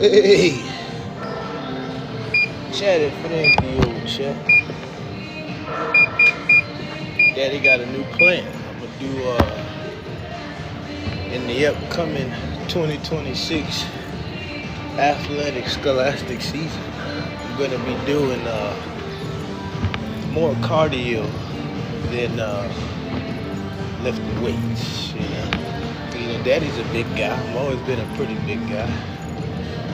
Hey, chat it for them video, chat. Daddy got a new plan. I'm gonna do in the upcoming 2026 athletic scholastic season. I'm gonna be doing more cardio than lifting weights. Daddy's a big guy. I've always been a pretty big guy,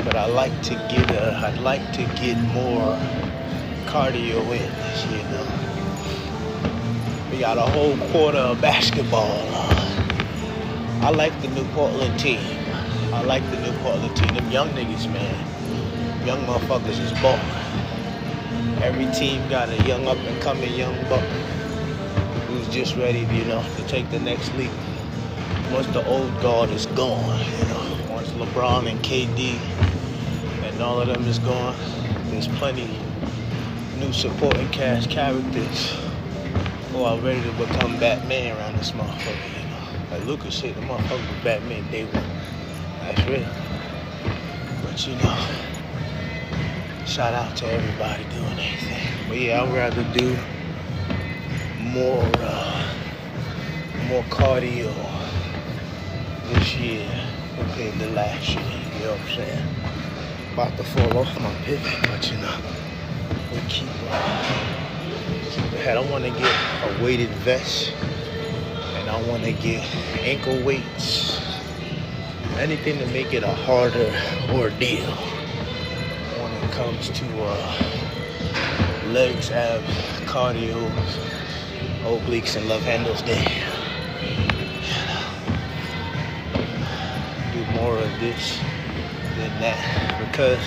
but I'd like to get more cardio in. We got a whole quarter of basketball. I like the new Portland team. Them young niggas, man. Young motherfuckers is balling. Every team got a young up and coming young buck who's just ready, to take the next leap. Once the old guard is gone, once LeBron and KD and all of them is gone, there's plenty new supporting cast characters who are ready to become Batman around this motherfucker, Like Lucas said, the motherfucker was Batman day one. That's real. But shout out to everybody doing anything. But yeah, I'd rather do more cardio this year compared to last year. You know what I'm saying? About to fall off my pivot, but we keep ahead. I want to get a weighted vest, and I want to get ankle weights. Anything to make it a harder ordeal when it comes to legs, abs, cardio, obliques, and love handles day. Do more of this than that because,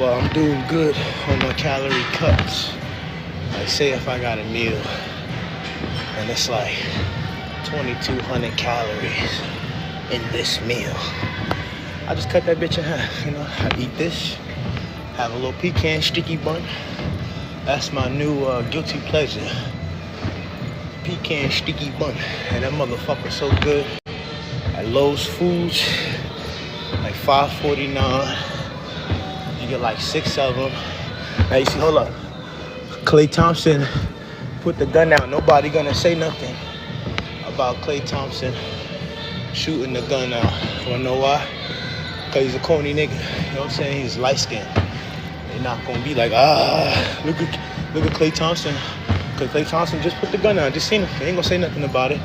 I'm doing good on my calorie cuts. Like, say if I got a meal and it's like 2,200 calories in this meal, I just cut that bitch in half. I eat this, have a little pecan sticky bun. That's my new guilty pleasure. Pecan sticky bun. And that motherfucker's so good. At Lowe's Foods, like $5.49. You get like 6 of them. Now you see, hold up. Klay Thompson put the gun out. Nobody gonna say nothing about Klay Thompson shooting the gun out. Wanna know why? Cause he's a corny nigga. You know what I'm saying? He's light skinned. They're not gonna be like, look at Klay Thompson. Cause Klay Thompson just put the gun out. Just seen him. They ain't gonna say nothing about it.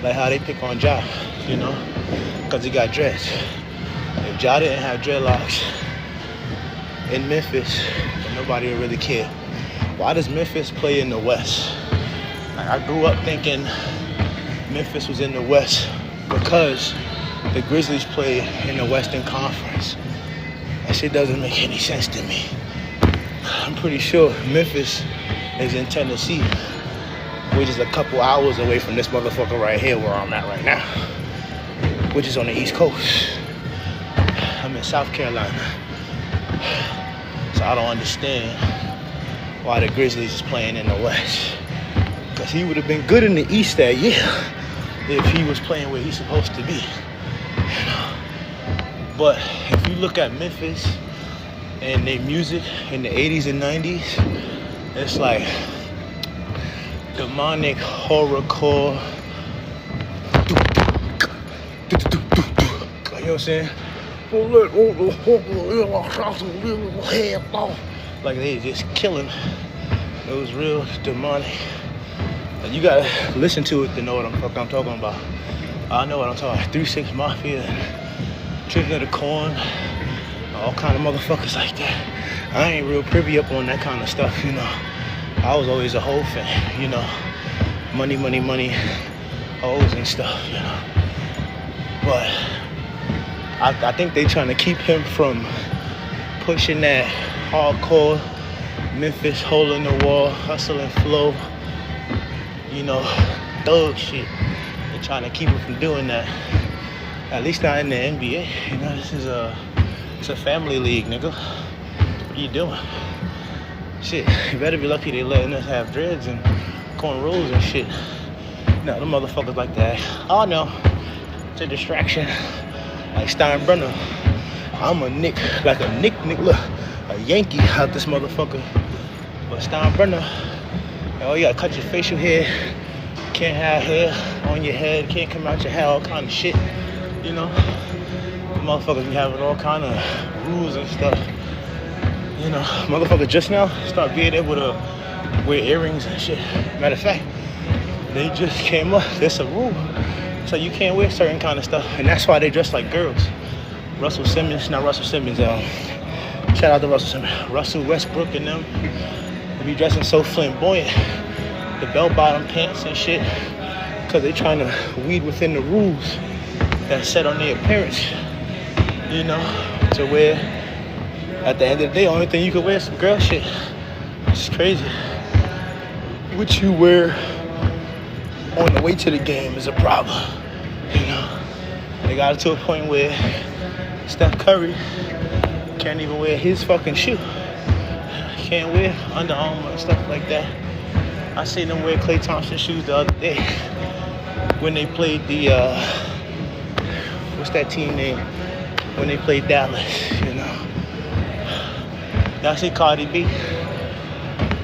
Like how they pick on Ja, cause he got dreads. If Ja didn't have dreadlocks in Memphis, then nobody would really care. Why does Memphis play in the West? Like, I grew up thinking Memphis was in the West because the Grizzlies play in the Western Conference. That shit doesn't make any sense to me. I'm pretty sure Memphis is in Tennessee, which is a couple hours away from this motherfucker right here where I'm at right now, which is on the East Coast. I'm in South Carolina. So I don't understand why the Grizzlies is playing in the West. Because he would have been good in the East that year if he was playing where he's supposed to be. But if you look at Memphis and their music in the 80s and 90s, it's like demonic horrorcore. You know what I'm saying? Like they just killing. It was real demonic. And you gotta listen to it to know what I'm talking about. I know what I'm talking about. 3-6 Mafia, Children of the Corn, all kind of motherfuckers like that. I ain't real privy up on that kind of stuff, I was always a whole fan, money, hoes and stuff, But I think they trying to keep him from pushing that hardcore Memphis hole in the wall, hustle and flow, thug shit. They're trying to keep him from doing that. At least not in the NBA. This is it's a family league, nigga. What are you doing? Shit, you better be lucky they letting us have dreads and cornrows and shit. No, them motherfuckers like that. Oh no, it's a distraction. Like Steinbrenner. I'm a Nick, like a Nick, look, a Yankee out this motherfucker. But Steinbrenner, oh, you gotta cut your facial hair. Can't have hair on your head. Can't come out your hair, all kind of shit. You know, motherfuckers be having all kind of rules and stuff. You know, motherfuckers just now start being able to wear earrings and shit. Matter of fact, they just came up. There's a rule, so you can't wear certain kind of stuff, and that's why they dress like girls. Russell Simmons, not Russell Simmons. Shout out to Russell Simmons. Russell Westbrook and them. They be dressing so flamboyant, the bell-bottom pants and shit, because they trying to weed within the rules that's set on their appearance. You know, to wear. At the end of the day, only thing you can wear is some girl shit. It's crazy. What you wear on the way to the game is a problem. You know, they got it to a point where Steph Curry can't even wear his fucking shoe. Can't wear Under Armour and stuff like that. I seen them wear Klay Thompson shoes the other day when they played the what's that team name? When they played Dallas, you know. Y'all see Cardi B?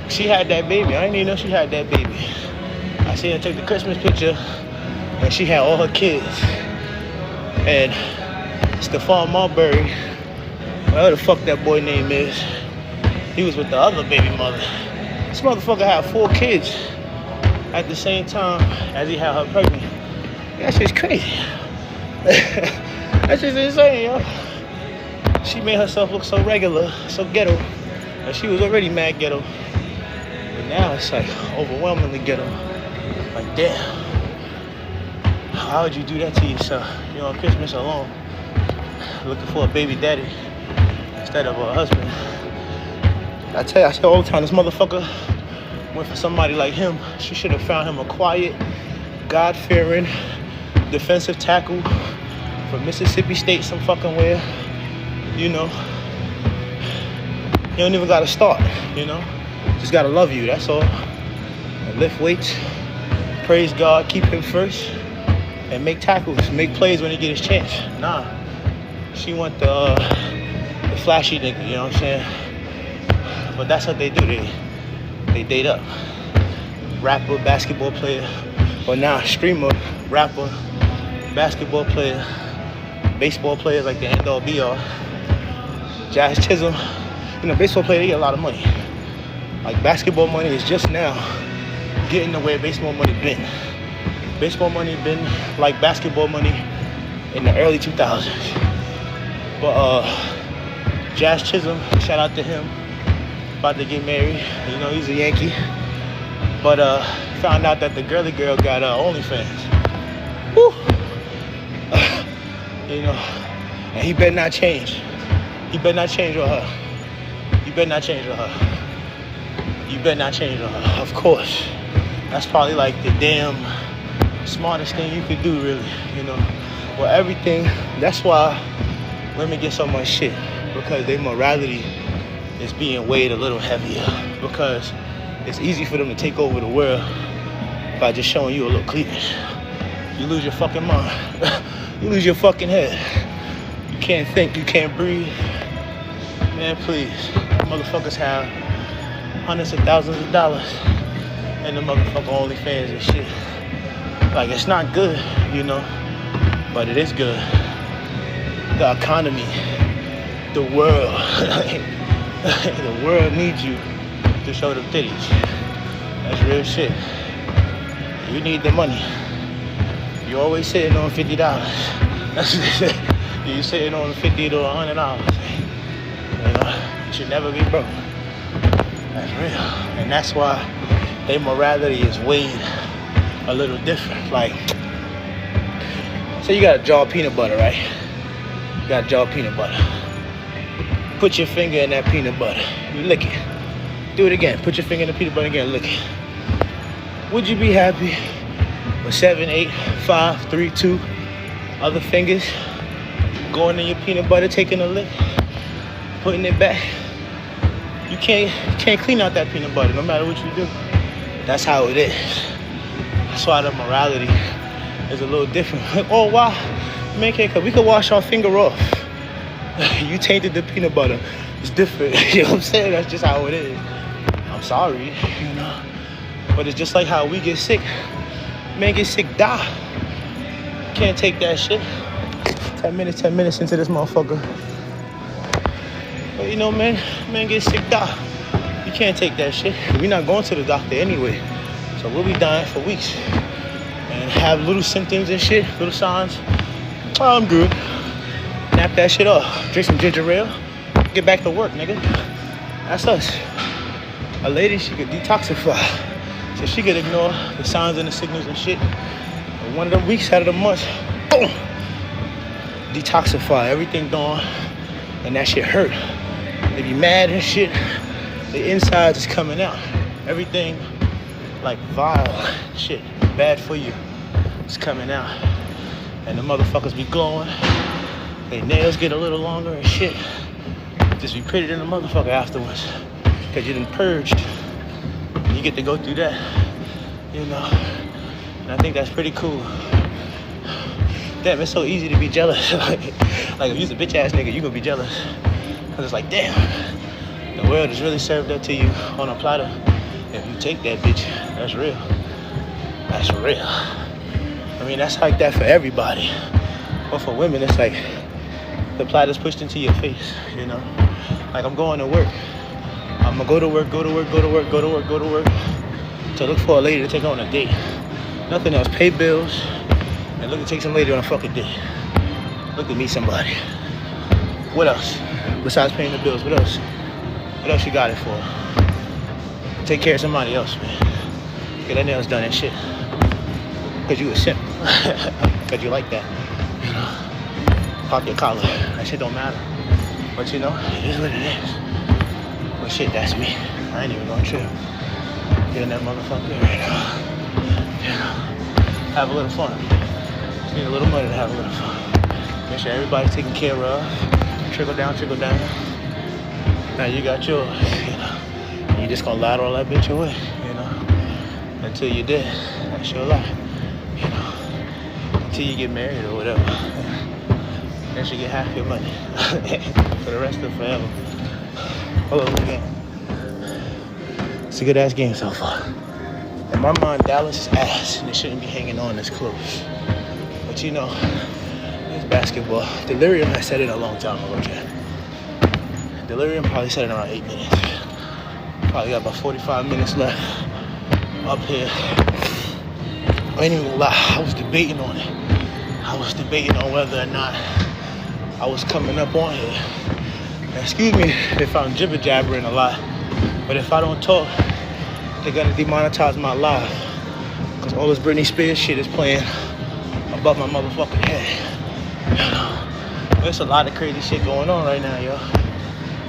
She had that baby. I didn't even know she had that baby. I seen her take the Christmas picture and she had all her kids. And Stephon Marbury, whatever the fuck that boy name is, he was with the other baby mother. This motherfucker had 4 kids at the same time as he had her pregnant. That shit's crazy. That shit's insane, yo. She made herself look so regular, so ghetto, and she was already mad ghetto. But now it's like overwhelmingly ghetto. Like, damn. How would you do that to yourself? You're on Christmas alone, looking for a baby daddy instead of a husband. I say all the time, this motherfucker went for somebody like him. She should have found him a quiet, God-fearing defensive tackle from Mississippi State some fucking where. You know, you don't even gotta start, you know, just gotta love you, that's all. And lift weights, praise God, keep him first, and make tackles, make plays when he get his chance. Nah, she want the flashy nigga, you know what I'm saying? But that's what they do, they date up. Rapper, basketball player, or now streamer, rapper, basketball player, baseball players like the end all be all. Jazz Chisholm, you know, baseball player, they get a lot of money. Like, basketball money is just now getting the way baseball money been. Baseball money been like basketball money in the early 2000s. But Jazz Chisholm, shout out to him, about to get married. You know, he's a Yankee. But found out that the girly girl got OnlyFans. Woo! You know, and he better not change. You better not change on her. You better not change on her. You better not change on her. Of course. That's probably like the damn smartest thing you could do, really. You know, well, everything. That's why women get so much shit, because their morality is being weighed a little heavier. Because it's easy for them to take over the world by just showing you a little cleavage. You lose your fucking mind. You lose your fucking head. You can't think, you can't breathe. Man, please. Motherfuckers have hundreds of thousands of dollars in the motherfucking OnlyFans and shit. Like, it's not good, you know, but it is good. The economy, the world, the world needs you to show them titties. That's real shit. You need the money. You always sitting on $50. That's what you sitting on $50 to $100. You know, you should never be broke. That's real. And that's why their morality is weighed a little different. Like, say you got a jar of peanut butter, right? You got a jar of peanut butter. Put your finger in that peanut butter. You lick it. Do it again. Put your finger in the peanut butter again. Lick it. Would you be happy with 7, 8, 5, 3, 2 other fingers going in your peanut butter, taking a lick, putting it back? You can't clean out that peanut butter no matter what you do. That's how it is. That's why the morality is a little different. Oh, why? Man, we could wash our finger off. You tainted the peanut butter. It's different. You know what I'm saying? That's just how it is. I'm sorry, you know. But it's just like how we get sick. Man get sick, die. Can't take that shit. 10 minutes into this motherfucker. But you know, man get sick, die. You can't take that shit. We're not going to the doctor anyway. So we'll be dying for weeks. And have little symptoms and shit, little signs. Oh, I'm good. Nap that shit off. Drink some ginger ale. Get back to work, nigga. That's us. A lady, she could detoxify. So she could ignore the signs and the signals and shit. And one of them weeks out of the month, boom! Detoxify. Everything gone. And that shit hurt. They be mad and shit. The insides is coming out. Everything like vile shit. Bad for you. It's coming out. And the motherfuckers be glowing. Their nails get a little longer and shit. Just be pretty than a motherfucker afterwards. Cause you done purged. And you get to go through that. You know. And I think that's pretty cool. Damn, it's so easy to be jealous. Like if you's a bitch ass nigga, you gonna be jealous. Cause it's like, damn, the world is really served up to you on a platter. If you take that bitch, that's real. That's real. I mean, that's like that for everybody. But for women, it's like the platter's pushed into your face, you know? Like I'm going to work. I'm gonna go to work, to look for a lady to take on a date. Nothing else, pay bills, and look to take some lady on a fucking date. Look to meet somebody. What else? Besides paying the bills, what else? What else you got it for? Take care of somebody else, man. Get that nails done and shit. Cause you a simp. Cause you like that. You know? Pop your collar. That shit don't matter. But you know, it is what it is. But shit, that's me. I ain't even gonna trip. Get in that motherfucker and you know, have a little fun. Just need a little money to have a little fun. Make sure everybody's taken care of. Trickle down. Now you got yours, you know. And you just gonna lateral that bitch away, you know. Until you're dead. That's your life. You know. Until you get married or whatever. Then you get half your money. For the rest of forever. Hello again. It's a good ass game so far. In my mind, Dallas is ass and it shouldn't be hanging on this close. But you know, it's basketball. Delirium has said it a long time ago, Jack. Delirium probably said it around 8 minutes. Probably got about 45 minutes left up here. I ain't even gonna lie, I was debating on it. I was debating on whether or not I was coming up on here. Now, excuse me if I'm jibber jabbering a lot, but if I don't talk, they're gonna demonetize my live. Cause all this Britney Spears shit is playing above my motherfucking head. You know, there's a lot of crazy shit going on right now, yo.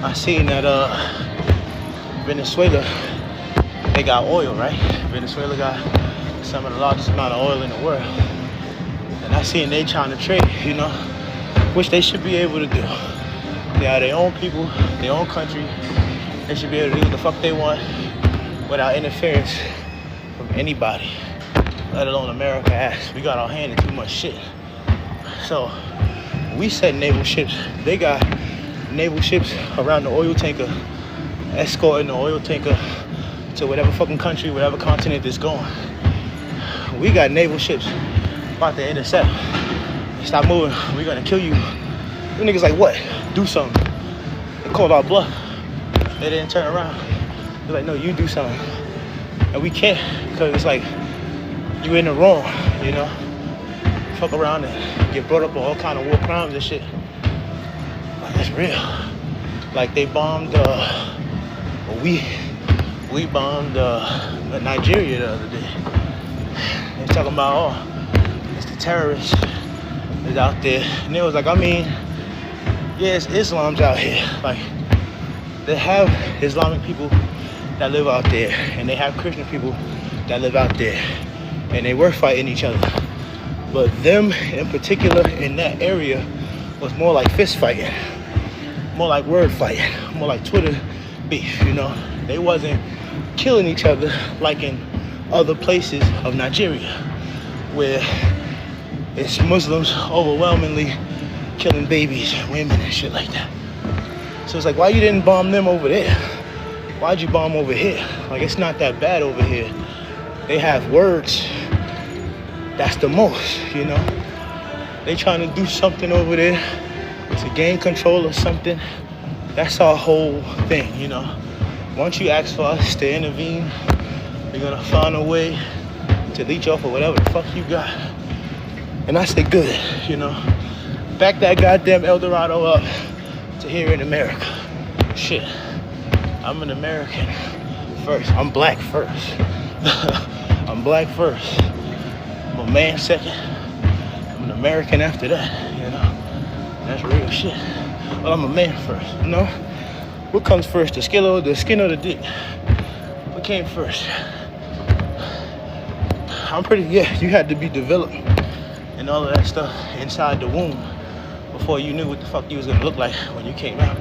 I seen that Venezuela, they got oil, right? Venezuela got some of the largest amount of oil in the world. And I seen they trying to trade, you know, which they should be able to do. They are their own people, their own country. They should be able to do what the fuck they want without interference from anybody, let alone America ass. We got our hand in too much shit. So we sent naval ships. They got naval ships around the oil tanker, escorting the oil tanker to whatever fucking country, whatever continent it's going. We got naval ships about to intercept. Stop moving, we're gonna kill you. Them niggas like, what? Do something. They called our bluff. They didn't turn around. They're like, no, you do something. And we can't, because it's like, you in the wrong, you know? Fuck around and get brought up on all kind of war crimes and shit. Like, that's real. Like, they bombed, we bombed Nigeria the other day. They're talking about, oh, it's the terrorists that's out there. And it was like, I mean, yeah, it's Islam's out here. Like, they have Islamic people that live out there, and they have Christian people that live out there, and they were fighting each other. But them in particular in that area was more like fist fighting, more like word fighting, more like Twitter beef, you know? They wasn't killing each other like in other places of Nigeria, where it's Muslims overwhelmingly killing babies and women and shit like that. So it's like, why you didn't bomb them over there? Why'd you bomb over here? Like, it's not that bad over here. They have words. That's the most, you know? They trying to do something over there to gain control of something. That's our whole thing, you know? Once you ask for us to intervene, we're gonna find a way to leech off of whatever the fuck you got. And I say good, you know? Back that goddamn El Dorado up to here in America. Shit, I'm an American first. I'm black first. I'm black first. I'm a man second. I'm an American after that, you know? That's real shit. Well, I'm a man first, you know? What comes first, the skin or the dick? What came first? I'm pretty, yeah, you had to be developed and all of that stuff inside the womb before you knew what the fuck you was gonna look like when you came out.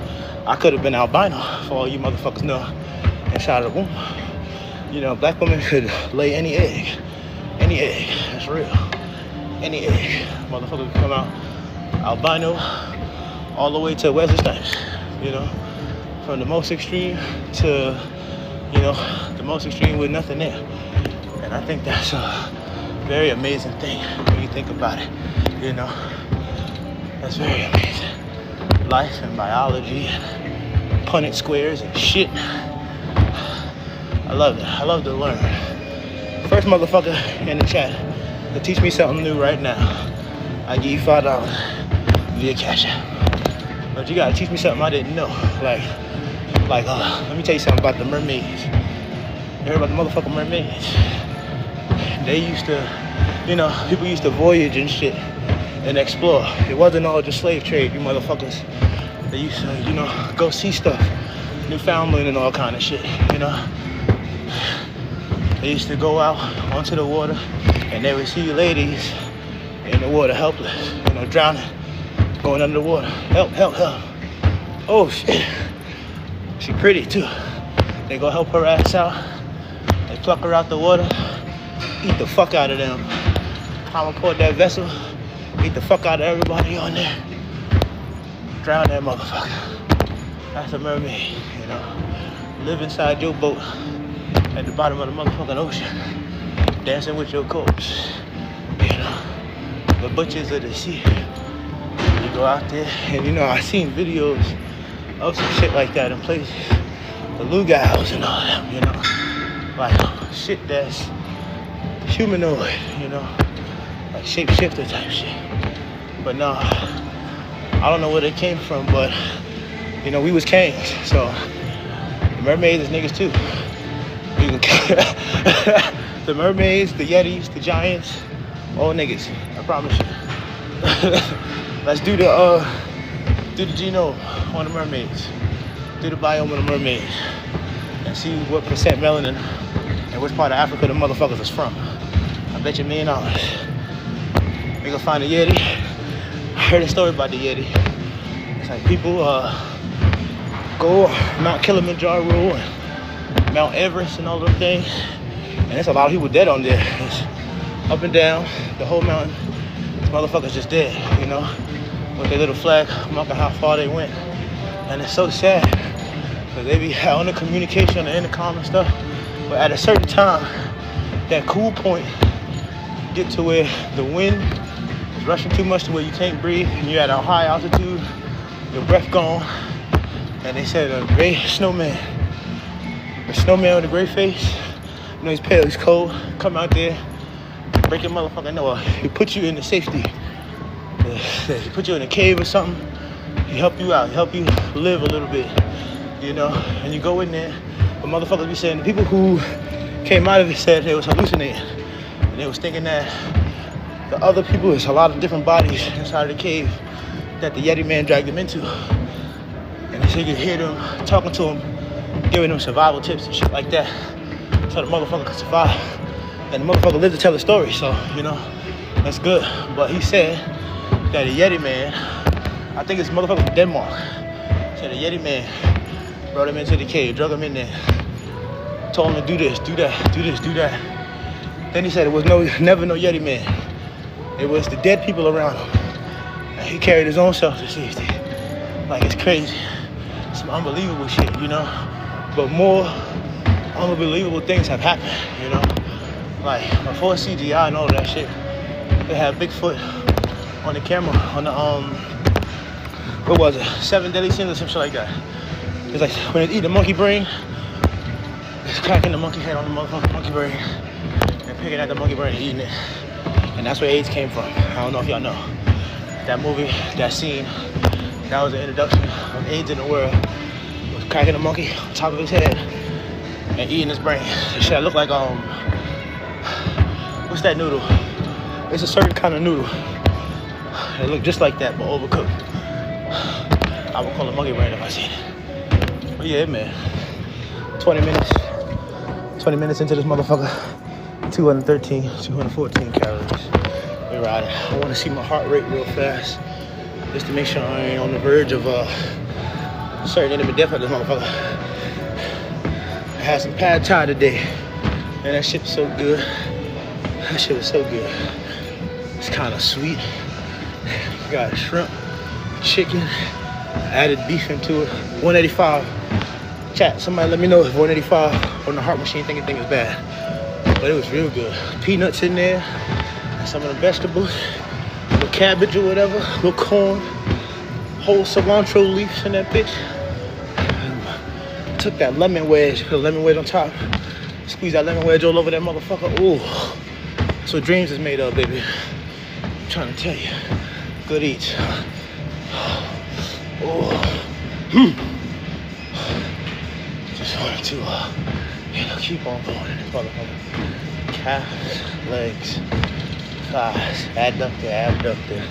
I could have been albino, for all you motherfuckers know, inside of the womb. You know, black women could lay any egg. Any egg, that's real. Any egg. Motherfucker could come out albino all the way to Wesley Snipes, you know? From the most extreme to, you know, the most extreme with nothing there. And I think that's a very amazing thing when you think about it, you know? That's very amazing. Life and biology and Punnett squares and shit. I love it. I love to learn. First motherfucker in the chat to teach me something new right now, I give you $5 via Cash App. But you gotta teach me something I didn't know. Like, let me tell you something about the mermaids. You heard about the motherfucking mermaids? They used to, you know, people used to voyage and shit and explore. It wasn't all just slave trade, you motherfuckers. They used to, you know, go see stuff. Newfoundland and all kind of shit, you know. They used to go out onto the water and they would see ladies in the water helpless, you know, drowning, going under the water. Help, help, help. Oh shit. She pretty too. They go help her ass out. They pluck her out the water, eat the fuck out of them. Come aboard that vessel, eat the fuck out of everybody on there. Drown that motherfucker. That's a mermaid, you know. Live inside your boat at the bottom of the motherfucking ocean, dancing with your corpse, you know. The butchers of the sea. You go out there, and you know, I seen videos of some shit like that in places. The lugals and all that, you know. Like shit that's humanoid, you know. Like shapeshifter type shit. But no, I don't know where they came from, but you know, we was kings, so the mermaids is niggas too. The mermaids, the yetis, the giants, all niggas, I promise you. Let's do the genome on the mermaids. Do the biome of the mermaids. And see what percent melanin and which part of Africa the motherfuckers is from. I bet you $1 million. We gonna find a yeti. I heard a story about the yeti. It's like people go Mount Kilimanjaro and Mount Everest and all those things. And there's a lot of people dead on there. It's up and down the whole mountain. These motherfuckers just dead, you know, with their little flag marking how far they went. And it's so sad, because they be on the communication, on the intercom and stuff. But at a certain time, that cool point get to where the wind is rushing too much to where you can't breathe, and you're at a high altitude, your breath gone. And they said a gray snowman, a snowman with a gray face, you know, he's pale, he's cold, come out there, break your motherfucking nose. He put you in the safety. He put you in a cave or something. He help you out, he help you live a little bit, you know. And you go in there, but motherfuckers be saying the people who came out of it said they was hallucinating. And they was thinking that the other people, there's a lot of different bodies inside of the cave that the Yeti man dragged them into. And they said you could hear them talking to him, giving them survival tips and shit like that, so the motherfucker could survive. And the motherfucker lived to tell the story, so, you know, that's good. But he said that the Yeti man, I think it's motherfucker from Denmark, said the Yeti man brought him into the cave, drug him in there, told him to do this, do that, do this, do that. Then he said it was never no Yeti man. It was the dead people around him. And he carried his own self-esteem. Like, it's crazy. Some unbelievable shit, you know? But more unbelievable things have happened, you know? Like, before CGI and all that shit, they had Bigfoot on the camera, on the, what was it? 7 Deadly Sins or some shit like that. It's like, when they eat the monkey brain, it's cracking the monkey head on the motherfucking monkey brain and picking at the monkey brain and eating it. And that's where AIDS came from. I don't know if y'all know. That movie, that scene, that was the introduction of AIDS in the world. It was cracking the monkey on top of his head and eating his brain. This shit looked like, what's that noodle? It's a certain kind of noodle. It looked just like that, but overcooked. I would call it monkey brain if I seen it. But yeah, man. 20 minutes into this motherfucker. 213, 214 calories. We're riding. I want to see my heart rate real fast, just to make sure I ain't on the verge of certain enemy death at this motherfucker. I had some pad thai today, and that shit was so good. That shit was so good. It's kind of sweet. Got shrimp, chicken, added beef into it. 185. Chat, somebody let me know if 185 on the heart machine think is bad. But it was real good. Peanuts in there, some of the vegetables, little cabbage or whatever, little corn, whole cilantro leaves in that bitch. Took that lemon wedge, put a lemon wedge on top, squeeze that lemon wedge all over that motherfucker. Ooh, that's what dreams is made of, baby. I'm trying to tell you. Good eats. Oh. Just wanted to, keep on going in this motherfucker. Calves, legs, thighs, adductor, abductor,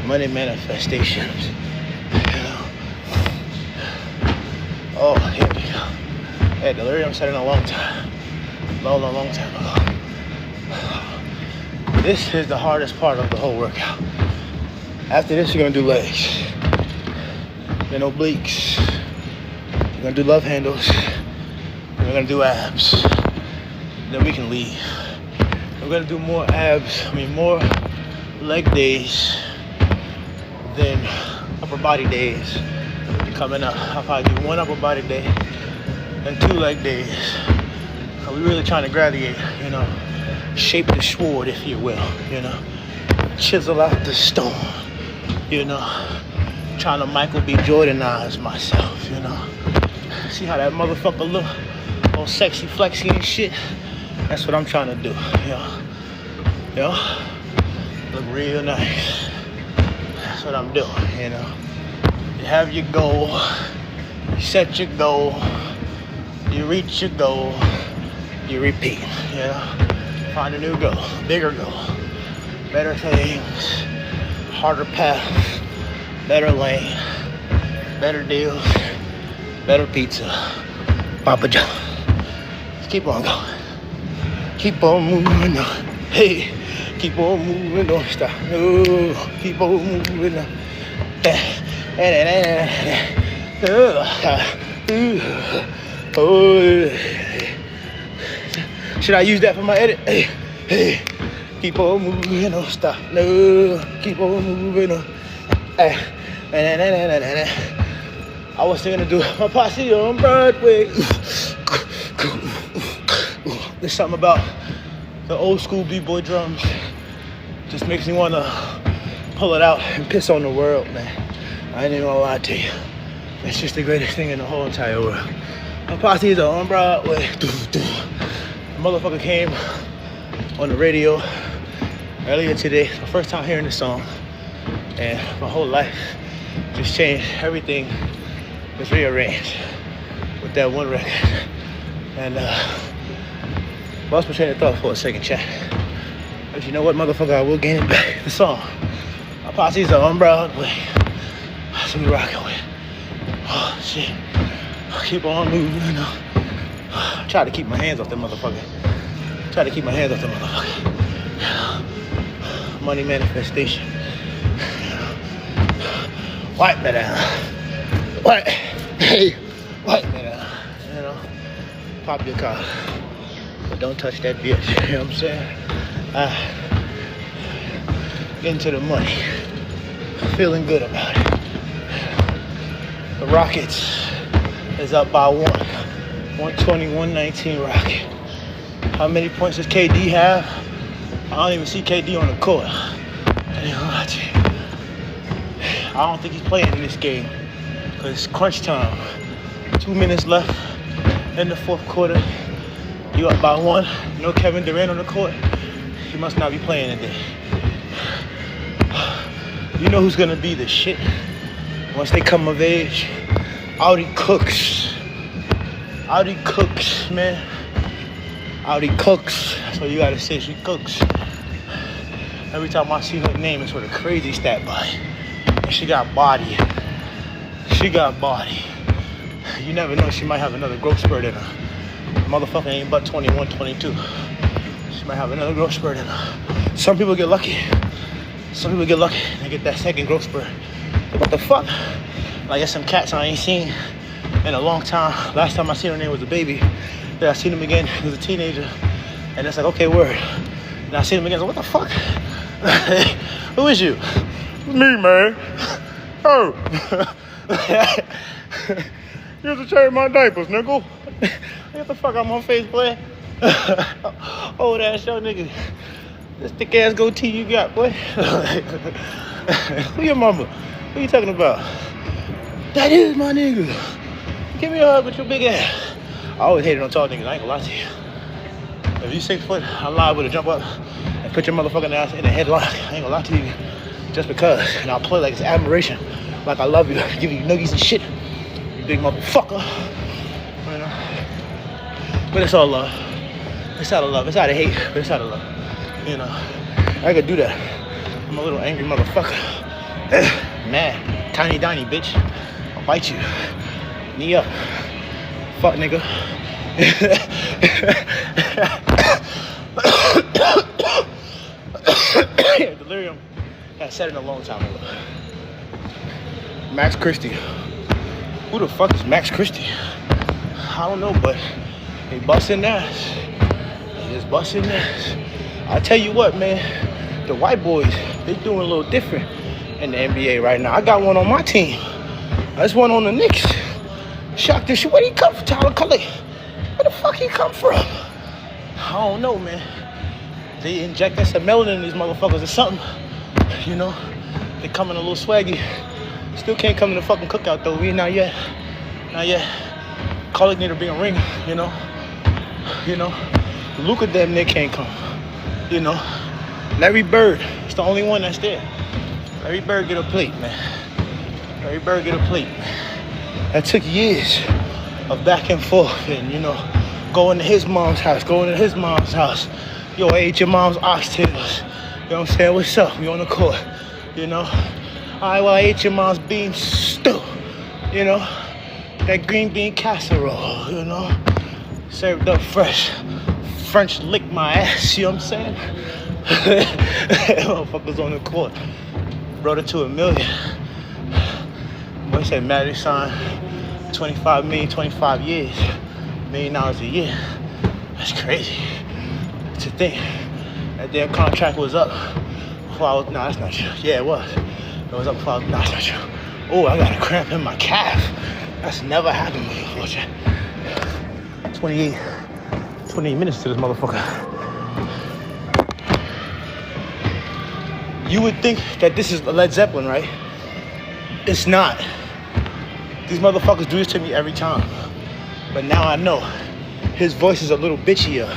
money manifestations, Oh, here we go. Hey, delirium set in a long time. Long time ago. This is the hardest part of the whole workout. After this, you're gonna do legs. Then obliques. We're gonna do love handles. We're gonna do abs. Then we can leave. We're gonna do more more leg days than upper body days coming up. I'll probably do 1 upper body day and 2 leg days. We're really trying to gladiate, shape the sword, if you will, chisel out the stone, trying to Michael B. Jordanize myself, See how that motherfucker look? All sexy, flexy and shit. That's what I'm trying to do, Look real nice. That's what I'm doing, You have your goal, you set your goal, you reach your goal, you repeat, Find a new goal, bigger goal, better things, harder path, better lane, better deals, better pizza, Papa John. Let's keep on going. Keep on moving on. Hey, keep on moving on. Stop. No, keep on moving on. Should I use that for my edit? Hey, keep on moving on. Stop. No, keep on moving on. I was thinking to do my posse on Broadway. There's something about the old school B-boy drums. Just makes me want to pull it out and piss on the world, man. I ain't even gonna lie to you. It's just the greatest thing in the whole entire world. My posse is on Broadway. The motherfucker came on the radio earlier today. My first time hearing this song. And my whole life just changed. Everything was rearranged with that one record. And lost my train of thought for a second, chat. But you know what, motherfucker, I will gain it back. The song. My posse's on Broadway. So we rockin' with. Oh shit. Keep on moving. Try to keep my hands off that motherfucker. Money manifestation. Wipe that out. Wipe that out. Pop your car. But don't touch that bitch. You know what I'm saying? Getting to the money. Feeling good about it. The Rockets is up by 120-119 Rocket. How many points does KD have? I don't even see KD on the court. I don't think he's playing in this game because it's crunch time. 2 minutes left in the fourth quarter. You up by 1. No Kevin Durant on the court. He must not be playing today. You know who's gonna be the shit once they come of age? Audi Cooks. Audi Cooks, man. Audi Cooks. That's what you gotta say. She cooks. Every time I see her name, it's with a crazy stat by. And she got body. She got body. You never know, she might have another growth spurt in her. Motherfucker ain't but 21, 22. She might have another growth spurt in her. Some people get lucky. Some people get lucky and they get that second growth spurt. What the fuck? Like, there's some cats I ain't seen in a long time. Last time I seen her name was a baby. Then I seen him again, he was a teenager. And it's like, okay, word. And I seen him again, so what the fuck? Who is you? Me, man. Oh. You have to change my diapers, nigga. Get the fuck out my face, boy. Old ass young nigga. This thick ass goatee you got, boy. Who your mama? Who you talking about? That is my nigga. Give me a hug with your big ass. I always hated on tall niggas, I ain't gonna lie to you. If you 6 foot, I'm liable to jump up and put your motherfucking ass in a headlock. I ain't gonna lie to you. Just because. And I'll play like it's admiration. Like I love you. Give you nuggies and shit. You big motherfucker. You know? But it's all love. It's out of love. It's out of hate, but it's out of love. You know, I could do that. I'm a little angry motherfucker. Mad. Tiny Donnie, bitch. I'll bite you. Knee up. Fuck, nigga. Delirium. I said it a long time ago. Max Christie. Who the fuck is Max Christie? I don't know, but they busting ass. They just busting ass. I tell you what, man, the white boys, they doing a little different in the NBA right now. I got one on my team. There's one on the Knicks. Shocked this shit. Where'd he come from, Tyler Cully? Where the fuck he come from? I don't know, man. They injecting some melanin in these motherfuckers or something. You know, they coming a little swaggy. Still can't come to the fucking cookout though. We not yet. Not yet. Cully need to bring a ring, you know. You know. Luka damn near can't come. You know, Larry Bird is the only one that's there. Larry Bird get a plate, man. Larry Bird get a plate, man. That took years of back and forth and, you know, going to his mom's house, going to his mom's house. Yo, I ate your mom's oxtails. You know what I'm saying? What's up? We on the court, you know? All right, well, I ate your mom's bean stew, you know? That green bean casserole, you know? Served up fresh. French lick my ass, you know what I'm saying? Motherfuckers on the court. Brought it to $1 million. Boy said Magic signed $25 million, 25 years. $1 million a year. That's crazy. To think that their contract was up before I was, no, that's not true. Yeah, it was. It was up before I was, no, that's not true. Oh, I got a cramp in my calf. That's never happened before. 28 minutes to this motherfucker. You would think that this is Led Zeppelin, right? It's not. These motherfuckers do this to me every time. But now I know his voice is a little bitchier.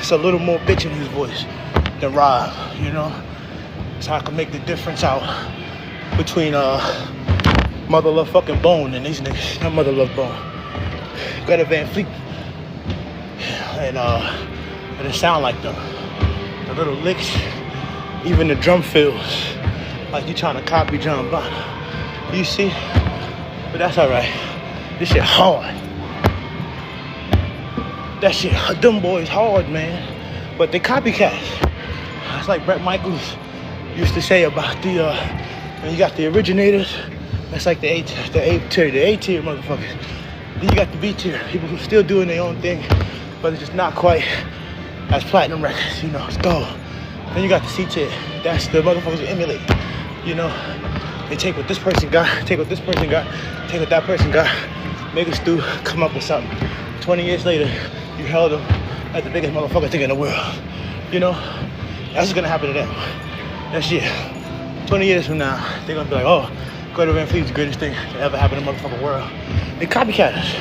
It's a little more bitch in his voice than Rob, you know? So I can make the difference out between Mother Love fucking Bone and these niggas. Not Mother Love Bone. Greta Van Fleet. And it sound like the little licks, even the drum fills, like you trying to copy John Bonham. You see? But that's alright. This shit hard. That shit, them boys hard, man. But they copycats. It's like Bret Michaels used to say about the when you got the originators, that's like the A tier motherfuckers. Then you got the B tier, people who still doing their own thing, but it's just not quite That's platinum records, you know, it's gold. Then you got the C-tier. That's the motherfuckers who emulate. You know, they take what this person got, take what this person got, take what that person got, make us do, come up with something. 20 years later, you held them as the biggest motherfucker thing in the world. You know, that's what's gonna happen to them. Next year, 20 years from now, they're gonna be like, oh, Greta Van Fleet's the greatest thing that ever happened in the motherfucking world. They copycat us.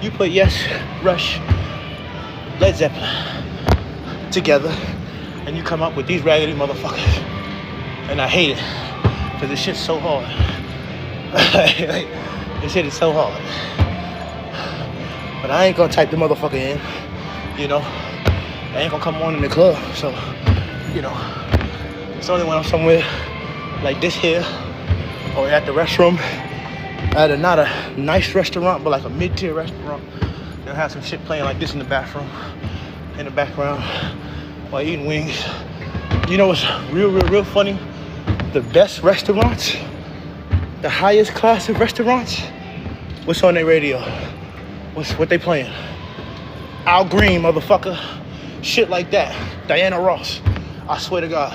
You put Yes, Rush, Led Zeppelin together, and you come up with these raggedy motherfuckers. And I hate it, because this shit's so hard. Like, this shit is so hard. But I ain't gonna type the motherfucker in, you know. I ain't gonna come on in the club, so, you know. It's only when I'm somewhere like this here, or at the restroom, at not a nice restaurant, but like a mid-tier restaurant. They'll have some shit playing like this in the bathroom, in the background, while eating wings. You know what's real funny? The best restaurants, the highest class of restaurants, what's on their radio? What they playing? Al Green, motherfucker. Shit like that. Diana Ross. I swear to God.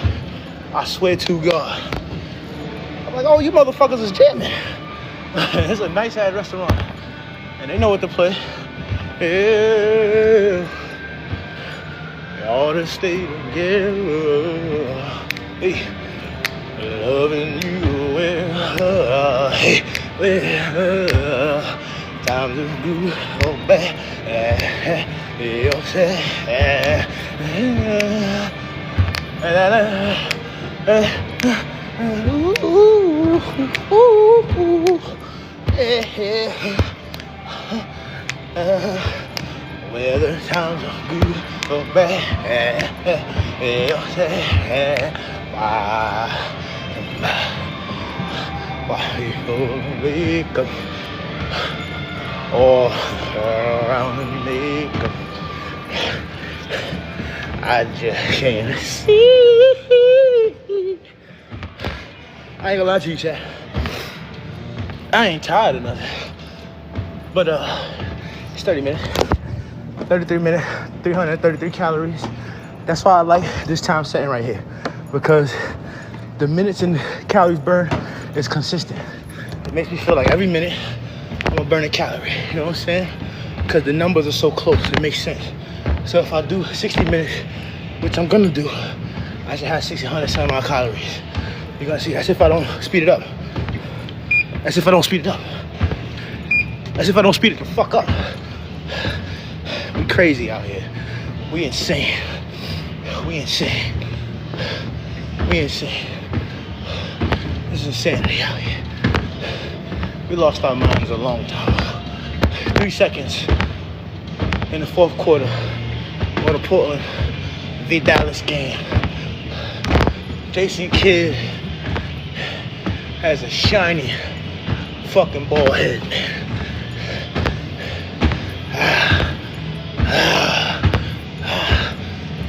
I swear to God. I'm like, oh, you motherfuckers is jamming. It's a nice ass restaurant. And they know what to play. Yeah. They ought to stay together. Hey. Loving you well. Hey. Well. Times are good or bad. You're sad. Whether times are good or bad, you're sad. Why you wake up all around the makeup? I just can't see. I ain't gonna lie to you, chat. I ain't tired of nothing. But it's 30 minutes. 33 minutes, 333 calories. That's why I like this time setting right here. Because the minutes and calories burned is consistent. It makes me feel like every minute I'm gonna burn a calorie. You know what I'm saying? Because the numbers are so close, it makes sense. So if I do 60 minutes, which I'm gonna do, I should have 600 some odd calories. You're gonna see, that's if I don't speed it up. That's if I don't speed it up. That's if I don't speed it the fuck up. We crazy out here. We insane. We insane. We insane. This is insanity out here. We lost our minds a long time. 3 seconds in the fourth quarter of the Portland v. Dallas game. Jason Kidd has a shiny fucking ball head, man.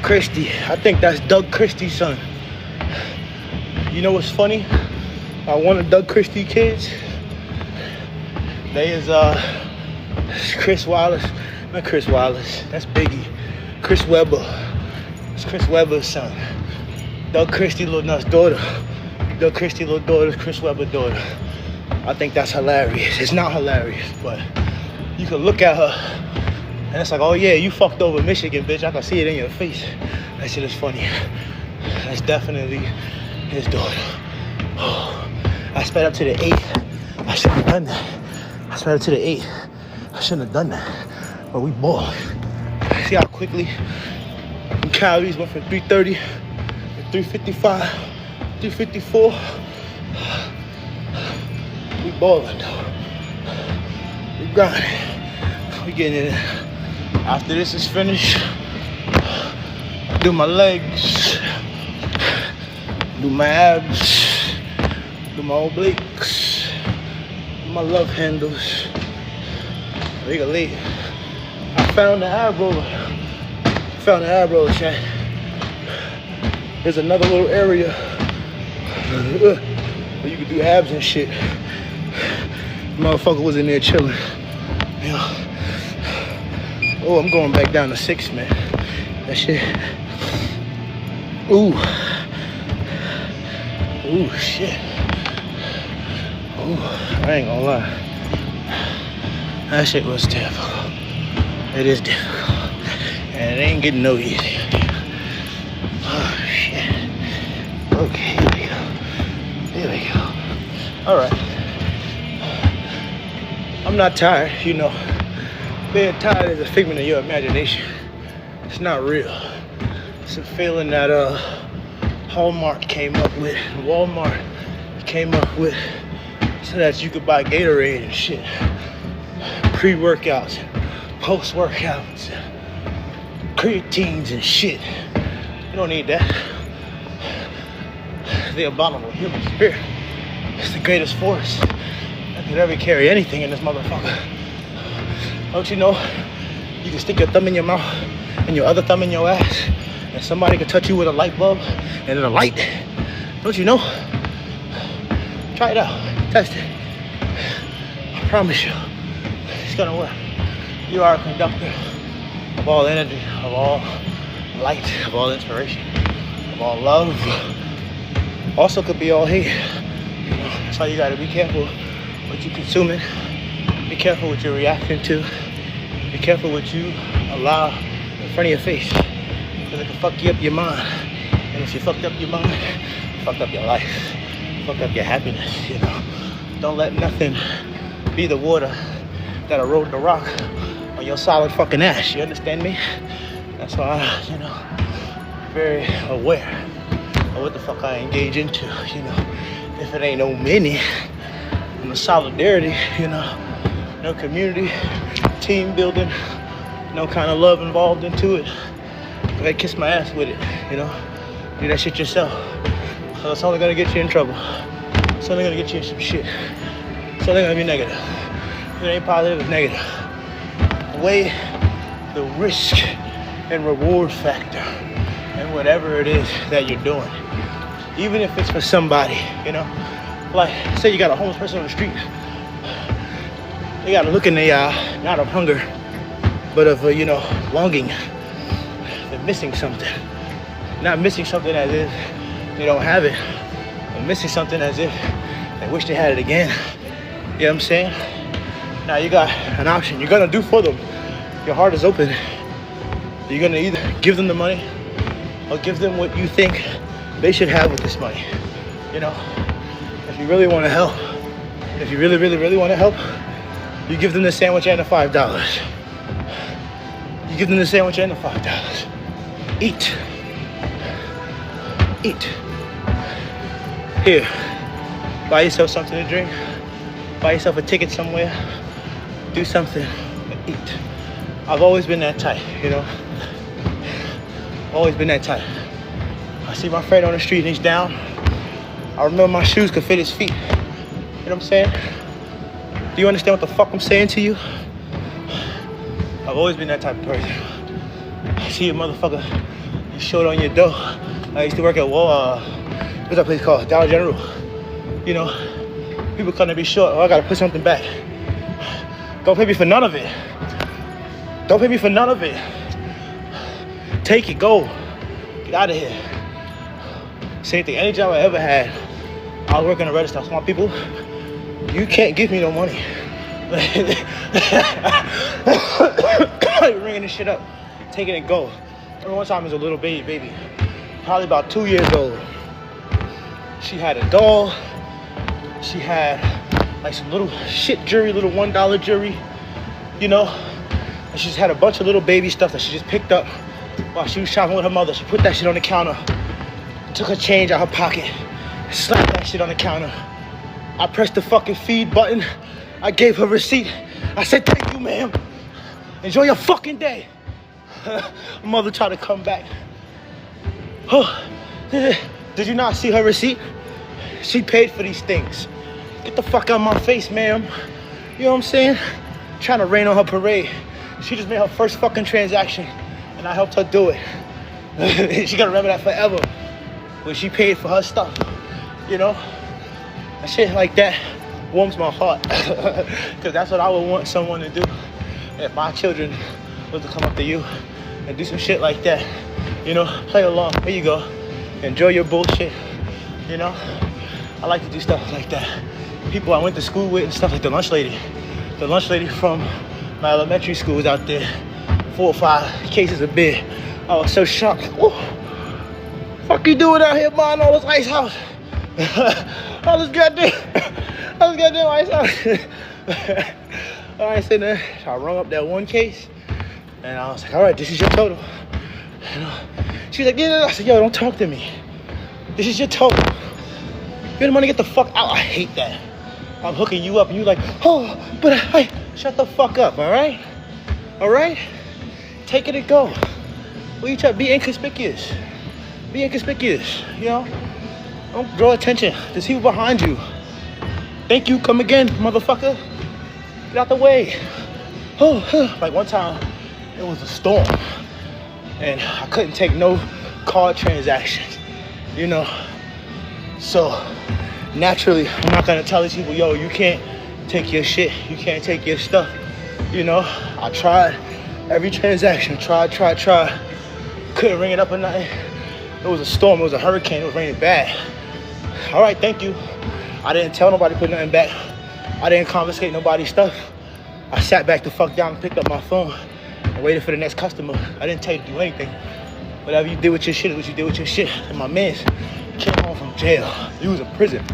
Christie, I think that's Doug Christie's son. You know what's funny? One of Doug Christie's kids, they is Chris Wallace. Not Chris Wallace, that's Biggie. Chris Webber. It's Chris Webber's son. Doug Christie, Lil Nut's daughter. Doug Christie, little daughter, Chris Webber's daughter. I think that's hilarious. It's not hilarious, but you can look at her and it's like, oh yeah, you fucked over Michigan, bitch. I can see it in your face. That shit is funny. That's definitely his daughter. Oh, I sped up to the 8. I shouldn't have done that. I sped up to the 8. I shouldn't have done that. But we balled. See how quickly the calories went from 330 to 355, 354. We balling though. We grinding. We getting it. After this is finished, do my legs, do my abs, do my obliques, do my love handles. We can leave. I found the ab roller. Chat. There's another little area where you can do abs and shit. Motherfucker was in there chilling. Yeah. Oh, I'm going back down to 6, man. That shit. Ooh. Ooh, shit. Ooh, I ain't gonna lie. That shit was difficult. It is difficult. And it ain't getting no easier. Oh, shit. Okay, here we go. Here we go. Alright. I'm not tired, you know. Being tired is a figment of your imagination. It's not real. It's a feeling that Walmart came up with so that you could buy Gatorade and shit. Pre-workouts, post-workouts, creatines and shit. You don't need that. The abominable human spirit is the greatest force that could ever carry anything in this motherfucker. Don't you know you can stick your thumb in your mouth and your other thumb in your ass and somebody can touch you with a light bulb and a light? Don't you know? Try it out. Test it. I promise you, it's gonna work. You are a conductor of all energy, of all light, of all inspiration, of all love. Also could be all hate. That's why you gotta be careful what you're consuming. Be careful what you're reacting to. Be careful what you allow in front of your face. Because it can fuck you up your mind. And if you fucked up your mind, you fucked up your life. You fucked up your happiness, you know. Don't let nothing be the water that erode the rock on your solid fucking ass. You understand me? That's why I'm very aware of what the fuck I engage into, you know. If it ain't no many, no solidarity, you know, no community, team building, no kind of love involved into it, go ahead, kiss my ass with it, you know. Do that shit yourself. So it's only gonna get you in trouble. It's only gonna get you in some shit. It's only gonna be negative. If it ain't positive, it's negative. Weigh the risk and reward factor and whatever it is that you're doing. Even if it's for somebody, you know. Like, say you got a homeless person on the street. They gotta look in their eye, not of hunger, but of, longing. They're missing something. Not missing something as if they don't have it, but missing something as if they wish they had it again. You know what I'm saying? Now you got an option. You're gonna do for them. Your heart is open. You're gonna either give them the money or give them what you think they should have with this money. You know, if you really want to help, if you really, really, really want to help, you give them the sandwich and the $5. You give them the sandwich and the $5. Eat. Eat. Here, buy yourself something to drink. Buy yourself a ticket somewhere. Do something. Eat. I've always been that type, you know. Always been that type. I see my friend on the street and he's down. I remember my shoes could fit his feet. You know what I'm saying? Do you understand what the fuck I'm saying to you? I've always been that type of person. I see a motherfucker, you short on your dough. I used to work at what's that place called? Dollar General. You know, people come to be short. Oh, I gotta put something back. Don't pay me for none of it. Don't pay me for none of it. Take it, go. Get out of here. Same thing, any job I ever had, I was working a register. Smart people, you can't give me no money. You're ringing this shit up, taking it, go. Every one time was a little baby, probably about 2 years old. She had a doll. She had like some little shit jewelry, little $1 jewelry, you know. And she just had a bunch of little baby stuff that she just picked up while she was shopping with her mother. She put that shit on the counter, took her change out her pocket, slapped that shit on the counter. I pressed the fucking feed button. I gave her receipt. I said, thank you, ma'am. Enjoy your fucking day. Mother tried to come back. Did you not see her receipt? She paid for these things. Get the fuck out of my face, ma'am. You know what I'm saying? Trying to rain on her parade. She just made her first fucking transaction, and I helped her do it. She gonna remember that forever. When she paid for her stuff, you know? And shit like that warms my heart. Because that's what I would want someone to do. If my children was to come up to you and do some shit like that. You know, play along. Here you go. Enjoy your bullshit. You know, I like to do stuff like that. People I went to school with and stuff, like the lunch lady. The lunch lady from my elementary school was out there. 4 or 5 cases of beer. I was so shocked. Ooh, fuck you doing out here buying all this ice house? all this goddamn ice house. I ain't sitting there. I rung up that one case, and I was like, all right, this is your total. You know, she was like, yeah. I said, yo, don't talk to me. This is your total. You don't want to get the fuck out. I hate that. I'm hooking you up, and you like, oh, but I shut the fuck up, all right? All right? Take it and go. Well, you try to be inconspicuous. Be inconspicuous, you know? Don't draw attention. There's people behind you. Thank you, come again, motherfucker. Get out the way. Oh, like one time, it was a storm, and I couldn't take no card transactions, you know? So, naturally, I'm not gonna tell these people, yo, you can't take your shit, you can't take your stuff, you know? I tried every transaction, tried. Couldn't ring it up or nothing. It was a storm, it was a hurricane, it was raining bad. All right, thank you. I didn't tell nobody to put nothing back. I didn't confiscate nobody's stuff. I sat back the fuck down and picked up my phone and waited for the next customer. I didn't tell you to do anything. Whatever you did with your shit is what you did with your shit. And my man came home from jail. He was in prison.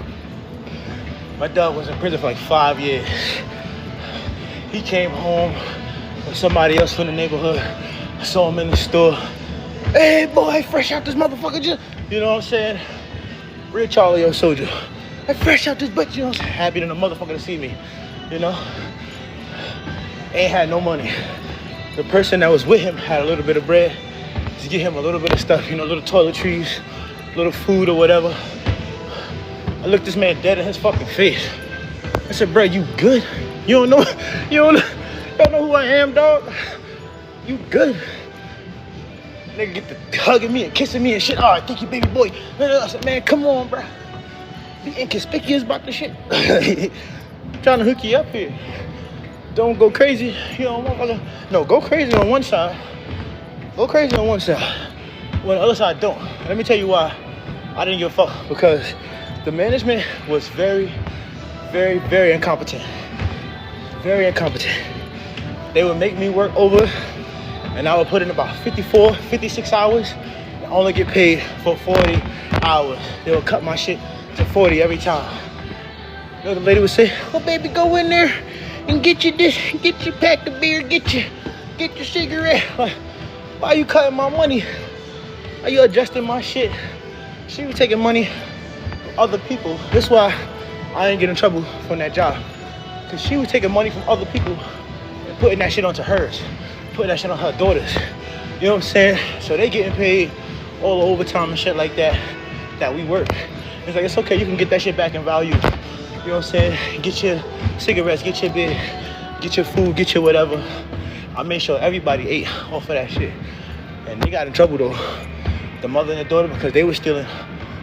My dog was in prison for like 5 years. He came home with somebody else from the neighborhood. I saw him in the store. Hey boy, fresh out this motherfucker just, you know what I'm saying? Real Charlie O soldier. Hey, fresh out this bitch, you know what I'm saying? Happy than a motherfucker to see me, you know? Ain't had no money. The person that was with him had a little bit of bread to get him a little bit of stuff, you know, little toiletries, little food or whatever. I looked this man dead in his fucking face. I said, bro, you good? You don't know who I am, dog? You good? Nigga get to hugging me and kissing me and shit. All right, thank you, baby boy. I said, man, come on, bro. Be inconspicuous about the shit. Trying to hook you up here. Don't go crazy, you know, motherfucker. No, go crazy on one side. Go crazy on one side. When the other side don't. Let me tell you why I didn't give a fuck. Because the management was very, very, very incompetent. Very incompetent. They would make me work over, and I would put in about 54, 56 hours and only get paid for 40 hours. They would cut my shit to 40 every time. You know, the lady would say, oh baby, go in there and get you this, get your pack of beer, get your cigarette. Like, why are you cutting my money? Are you adjusting my shit? She was taking money from other people. That's why I didn't get in trouble from that job. Cause she was taking money from other people and putting that shit onto hers, putting that shit on her daughters. You know what I'm saying? So they getting paid all the overtime and shit like that we work. It's like, it's okay, you can get that shit back in value. You know what I'm saying? Get your cigarettes, get your beer, get your food, get your whatever. I made sure everybody ate off of that shit. And they got in trouble though, the mother and the daughter, because they were stealing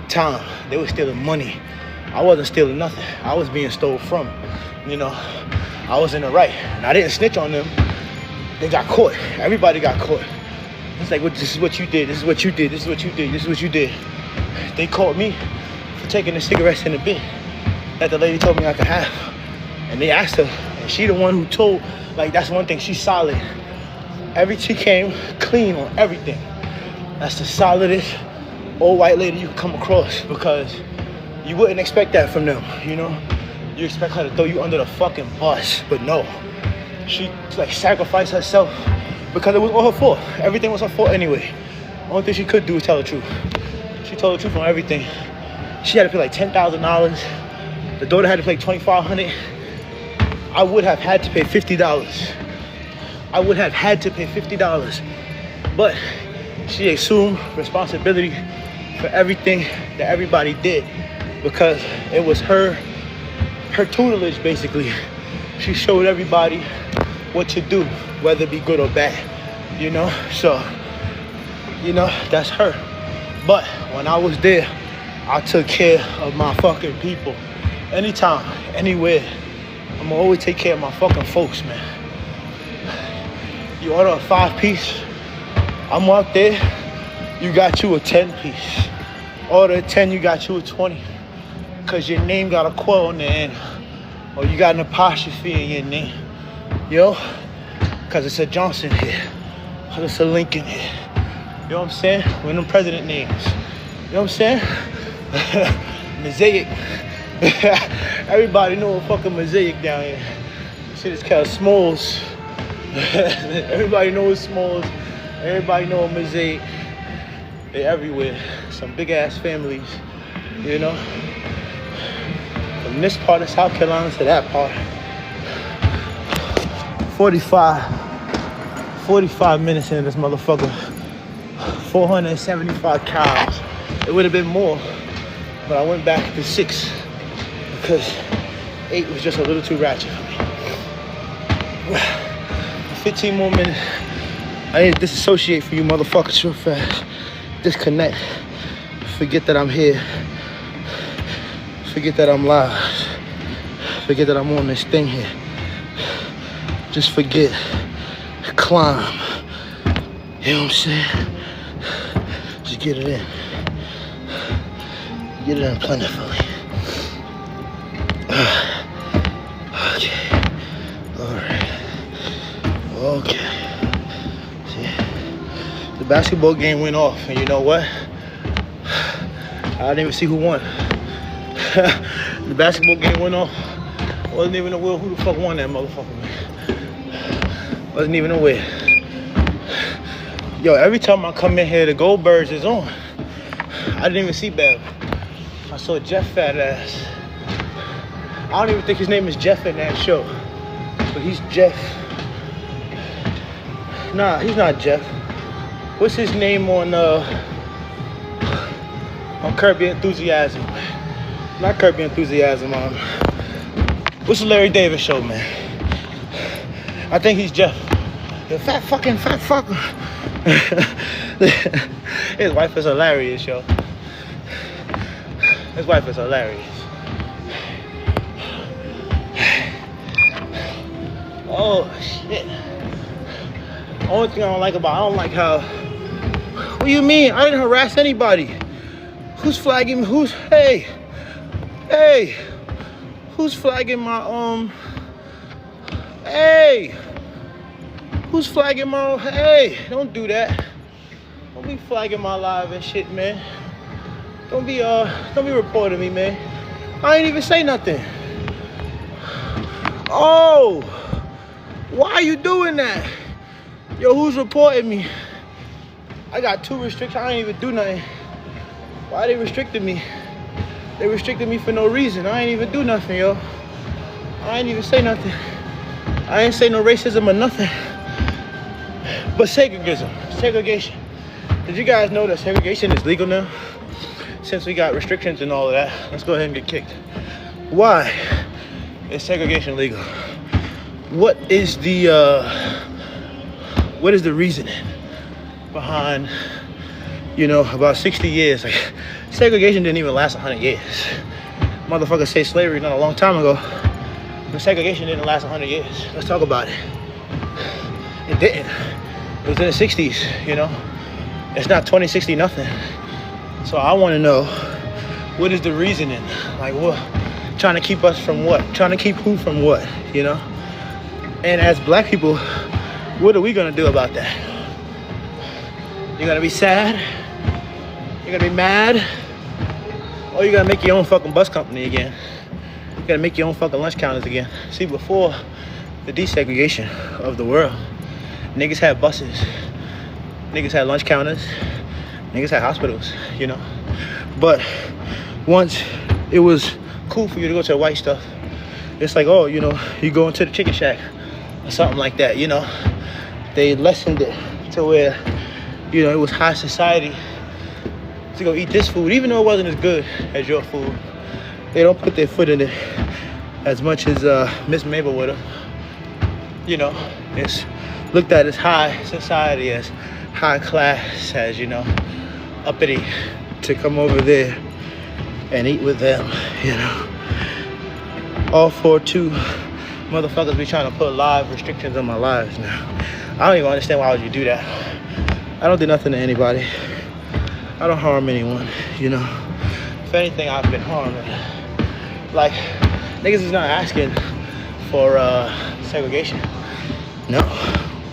time. They were stealing money. I wasn't stealing nothing. I was being stole from. You know, I was in the right. And I didn't snitch on them. They got caught. Everybody got caught. It's like, this is what you did. This is what you did. This is what you did. This is what you did. They caught me for taking the cigarettes in the bin that the lady told me I could have. And they asked her, and she the one who told, like, that's one thing, she's solid. She came clean on everything. That's the solidest old white lady you can come across, because you wouldn't expect that from them, you know? You expect her to throw you under the fucking bus, but no. She, like, sacrificed herself because it was all her fault. Everything was her fault anyway. The only thing she could do was tell the truth. She told the truth on everything. She had to pay like $10,000. The daughter had to pay $2,500. I would have had to pay $50. I would have had to pay $50. But she assumed responsibility for everything that everybody did, because it was her tutelage, basically. She showed everybody what to do, whether it be good or bad, you know? So, you know, that's her. But when I was there, I took care of my fucking people. Anytime, anywhere, I'ma always take care of my fucking folks, man. You order a 5-piece, I'm out there, you got you a 10 piece. Order a 10, you got you a 20. Cause your name got a quote on the end. Or you got an apostrophe in your name. Yo, cause it's a Johnson here. Cause it's a Lincoln here. You know what I'm saying? With them president names. You know what I'm saying? Mosaic. Everybody know a fucking mosaic down here. Shit is called Smalls. Everybody knows Smalls. Everybody know a mosaic. They're everywhere. Some big ass families, you know. From this part of South Carolina to that part. 45 minutes into this motherfucker. 475 cows. It would have been more, but I went back to 6 because 8 was just a little too ratchet for me. 15 more minutes. I need to disassociate from you motherfuckers real fast. Disconnect. Forget that I'm here. Forget that I'm live. Forget that I'm on this thing here. Just forget. Climb. You know what I'm saying? Just get it in. Get it in plentifully. Okay. Alright. Okay. See, the basketball game went off, and you know what? I didn't even see who won. The basketball game went off. Wasn't even aware who the fuck won that motherfucker, man. Wasn't even aware. Yo, every time I come in here, the Goldbergs is on. I didn't even see Bev. I saw Jeff fat ass. I don't even think his name is Jeff in that show. But he's Jeff. Nah, he's not Jeff. What's his name on Curb Your Enthusiasm? Not Curb Your Enthusiasm. What's the Larry Davis show, man? I think he's Jeff. The fat fucker. His wife is hilarious, yo. His wife is hilarious. Oh, shit. Only thing I don't like how... What do you mean? I didn't harass anybody. Who's flagging? Hey. Who's flagging my, Hey. Who's flagging my... Hey, don't do that. Don't be flagging my live and shit, man. Don't be reporting me, man. I ain't even say nothing. Oh, why are you doing that? Yo, who's reporting me? I got 2 restrictions. I ain't even do nothing. Why they restricted me? They restricted me for no reason. I ain't even do nothing, yo. I ain't even say nothing. I ain't say no racism or nothing. But segregation. Did you guys know that segregation is legal now? Since we got restrictions and all of that, let's go ahead and get kicked. Why is segregation legal? What is the reasoning behind, about 60 years? Like, segregation didn't even last 100 years. Motherfuckers say slavery not a long time ago, but segregation didn't last 100 years. Let's talk about it. It didn't. It was in the 60s, It's not 2060 nothing. So I want to know, what is the reasoning? Like, what? Trying to keep us from what? Trying to keep who from what, And as black people, what are we going to do about that? You're going to be sad? You're going to be mad? Or you're going to make your own fucking bus company again? You're going to make your own fucking lunch counters again? See, before the desegregation of the world, niggas had buses. Niggas had lunch counters. Niggas had hospitals, But once it was cool for you to go to the white stuff, it's like, oh, you go into the chicken shack or something like that, They lessened it to where, it was high society to go eat this food, even though it wasn't as good as your food. They don't put their foot in it as much as Miss Mabel would have. It's looked at as high society, as high class, as, uppity, to come over there and eat with them, All for 2 motherfuckers be trying to put live restrictions on my lives now. I don't even understand why would you do that. I don't do nothing to anybody. I don't harm anyone, you know. If anything, I've been harmed. Like, niggas is not asking for segregation. No,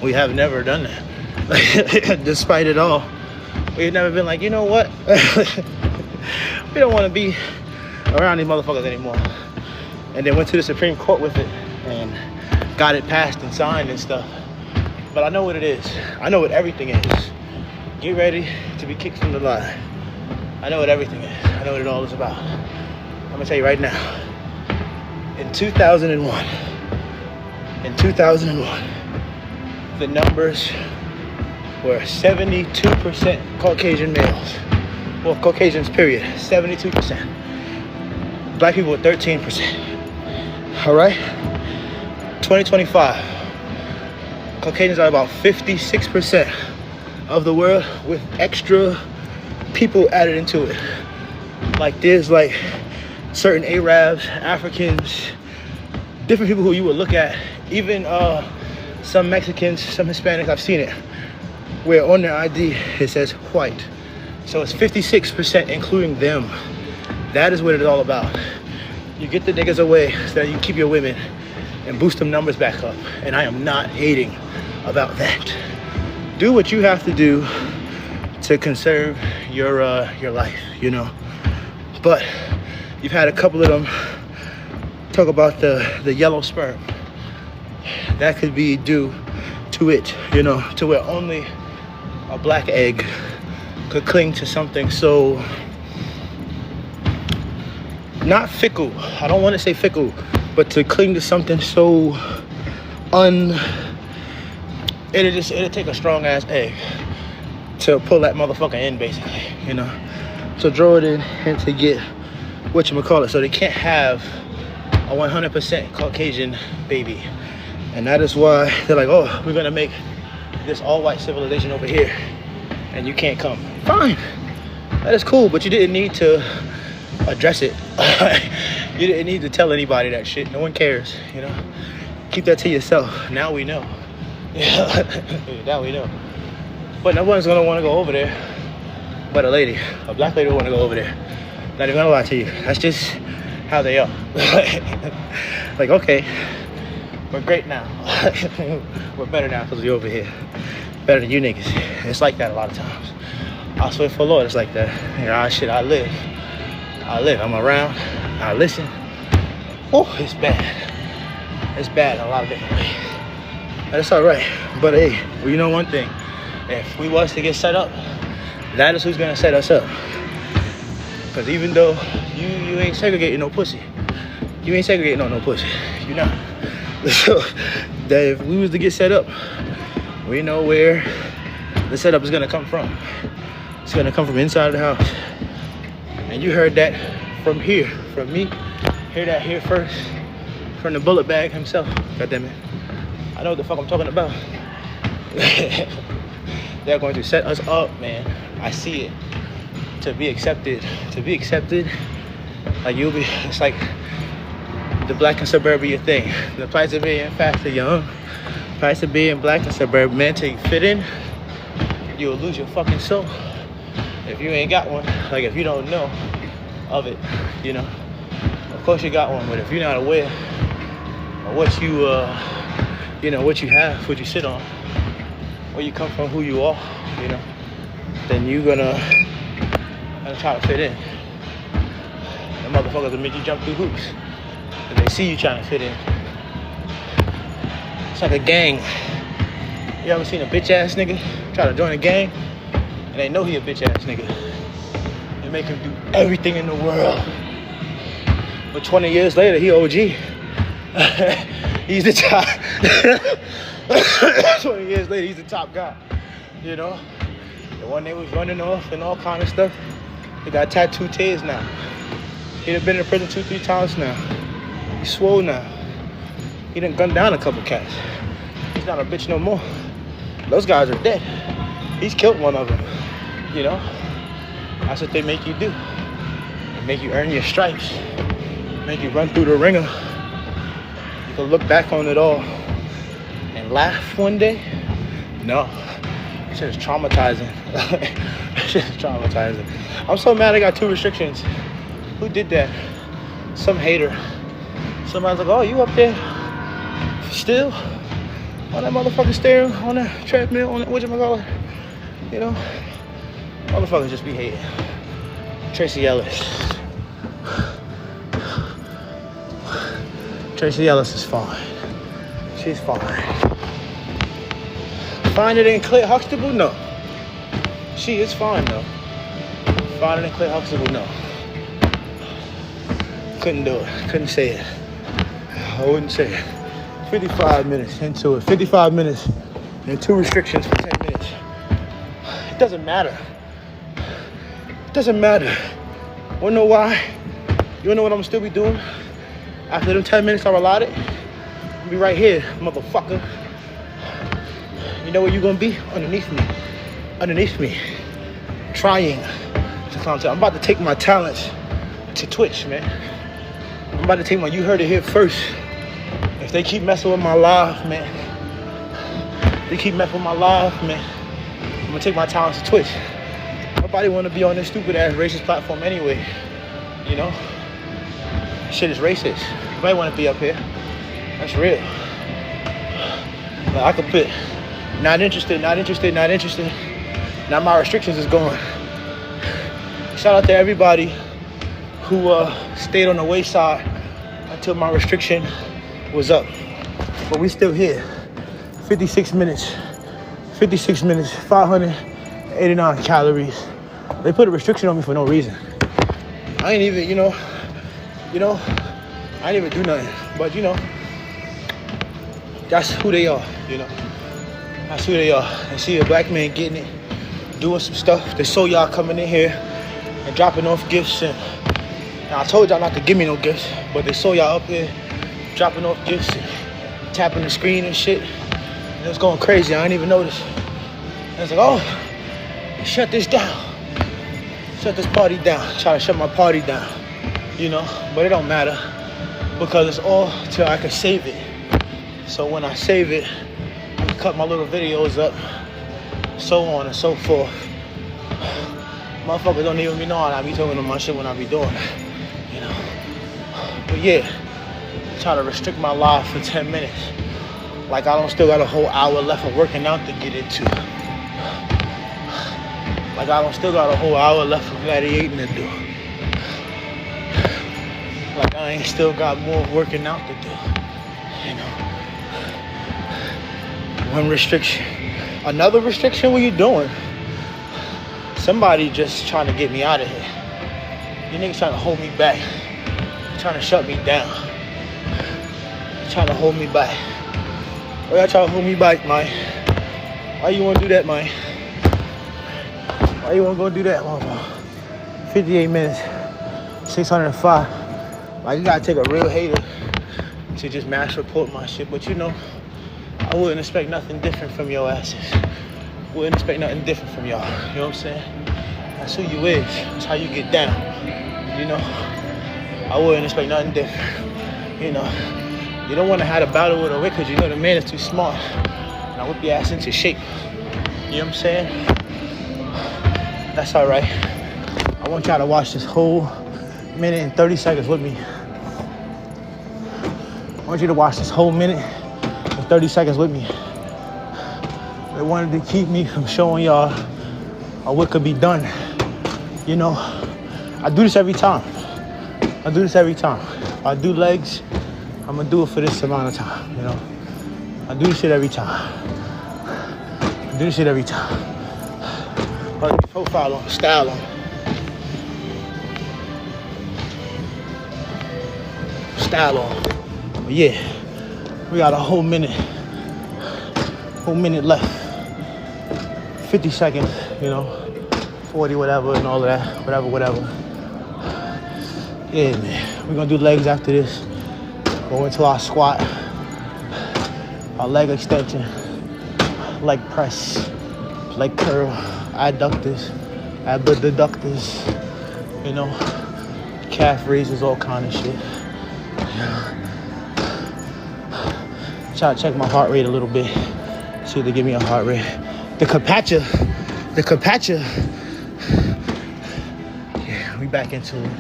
we have never done that. Despite it all, we've never been like, you know what? We don't want to be around these motherfuckers anymore. And then went to the Supreme Court with it and got it passed and signed and stuff. But I know what it is. I know what everything is. Get ready to be kicked from the line. I know what everything is. I know what it all is about. I'm gonna tell you right now. In 2001, the numbers were 72% Caucasian males. Well, Caucasians, period. 72%. Black people were 13%. All right? 2025. Caucasians are about 56% of the world with extra people added into it. Like there's like certain Arabs, Africans, different people who you would look at, even some Mexicans, some Hispanics, I've seen it, where on their ID it says white. So it's 56% including them. That is what it is all about. You get the niggas away so that you can keep your women and boost them numbers back up. And I am not hating about that. Do what you have to do to conserve your life, you know. But you've had a couple of them talk about the yellow sperm. That could be due to it, you know, to where only a black egg could cling to something so not fickle. I don't want to say fickle, but to cling to something so it'll take a strong ass egg to pull that motherfucker in, basically, you know, to draw it in and to get whatchamacallit. So they can't have a 100% Caucasian baby. And that is why they're like, oh, we're gonna make this all-white civilization over here and you can't come. Fine, that is cool, but you didn't need to address it. You didn't need to tell anybody that shit. No one cares, you know. Keep that to yourself. Now we know. Now we know. But no one's gonna want to go over there but a lady. A black lady will want to go over there. Not even gonna lie to you. That's just how they are. Like, okay, we're great now. We're better now because we're over here. Better than you niggas. It's like that a lot of times. I swear for the Lord, it's like that. You know, shit, I live. I'm around. I listen. Oh, it's bad. It's bad in a lot of different ways. That's all right. But hey, well, you know one thing. If we was to get set up, that is who's gonna set us up. Because even though you ain't segregating no pussy, you ain't segregating on no pussy. You not. So that if we was to get set up, we know where the setup is gonna come from. It's gonna come from inside the house. And you heard that from here, from me. Hear that here first, from the bullet bag himself. God damn it. I know what the fuck I'm talking about. They're going to set us up, man. I see it. To be accepted. Like you'll be, it's like the black and suburbia thing. The price of being fast or young. Price of being black and suburban, man, till you fit in, you'll lose your fucking soul. If you ain't got one, like if you don't know of it, you know, of course you got one, but if you're not aware of what you, you know, what you have, what you sit on, where you come from, who you are, you know, then you're gonna try to fit in. The motherfuckers will make you jump through hoops if they see you trying to fit in. It's like a gang. You ever seen a bitch ass nigga try to join a gang? And they know he a bitch ass nigga. They make him do everything in the world. But 20 years later, he OG. He's the top. 20 years later, he's the top guy. You know? The one they was running off and all kind of stuff. He got tattooed tears now. He done been in prison 2-3 times now. He's swole now. He done gunned down a couple cats. He's not a bitch no more. Those guys are dead. He's killed one of them. You know? That's what they make you do. They make you earn your stripes. Make you run through the ringer. You can look back on it all and laugh one day. No. Shit is traumatizing. Shit is traumatizing. I'm so mad I got 2 restrictions. Who did that? Some hater. Somebody's like, oh, you up there still on that motherfucking steering, on that treadmill, on that whatchamacallit? You know? Motherfuckers just be hating. Tracy Ellis. Tracy Ellis is fine. She's fine. Finer than Clay Huxtable? No. She is fine though. Finer than Clay Huxtable? No. Couldn't do it. Couldn't say it. I wouldn't say it. 55 minutes into it. 55 minutes and 2 restrictions for 10 minutes. It doesn't matter. It doesn't matter. Wanna know why? You wanna know what I'm gonna still be doing? After them 10 minutes are allotted, I'll be right here, motherfucker. You know where you gonna be? Underneath me. Underneath me. Trying to contact. I'm about to take my talents to Twitch, man. I'm about to take my, you heard it here first. If they keep messing with my live, man. They keep messing with my live, man. I'm gonna take my talents to Twitch. Nobody wanna be on this stupid ass racist platform anyway. You know? Shit is racist. Nobody wanna be up here. That's real. Like I could put not interested, not interested, not interested. Now my restrictions is gone. Shout out to everybody who stayed on the wayside until my restriction was up. But we still here. 56 minutes. 56 minutes, 589 calories. They put a restriction on me for no reason. I ain't even, you know, I ain't even do nothing. But you know, that's who they are, you know. That's who they are. And see a black man getting it, doing some stuff. They saw y'all coming in here and dropping off gifts. And I told y'all not to give me no gifts, but they saw y'all up here dropping off gifts and tapping the screen and shit. And it was going crazy. I didn't even notice. And I was like, oh, shut this down. Shut this party down. Try to shut my party down, you know. But it don't matter because it's all till I can save it. So when I save it, I can cut my little videos up, so on and so forth. Motherfuckers don't even be knowing I be talking to my shit when I be doing it, you know. But yeah, try to restrict my life for 10 minutes. Like I don't still got a whole hour left of working out to get into. Like I don't still got a whole hour left of gladiating to do. Like I ain't still got more working out to do, you know. One restriction. Another restriction, what you doing? Somebody just trying to get me out of here. You niggas trying to hold me back. Trying to shut me down. Trying to hold me back. Why y'all trying to hold me back, man? Why you wanna do that, man? Why you wanna go do that, motherfucker? 58 minutes, 605. Like you gotta take a real hater to just mass report my shit, but you know, I wouldn't expect nothing different from your asses. Wouldn't expect nothing different from y'all. You know what I'm saying? That's who you is. That's how you get down. You know? I wouldn't expect nothing different. You know? You don't want to have a battle with a wick because you know the man is too smart. And I whip your ass into shape. You know what I'm saying? That's alright. I want y'all to watch this whole minute and 30 seconds with me. I want you to watch this whole minute and 30 seconds with me. They wanted to keep me from showing y'all what could be done. You know, I do this every time. I do this every time. If I do legs, I'm gonna do it for this amount of time, you know. I do this shit every time. I do this shit every time. Profile on, style on. Style on. But yeah, we got a whole minute left. 50 seconds, you know, 40, whatever, and all of that, whatever. Yeah, man, we're gonna do legs after this. Go into our squat, our leg extension, leg press, leg curl, adductors, abductors, you know, calf raises, all kind of shit. Try to check my heart rate a little bit. See if they give me a heart rate. The Carpaccia. Yeah, we back into it.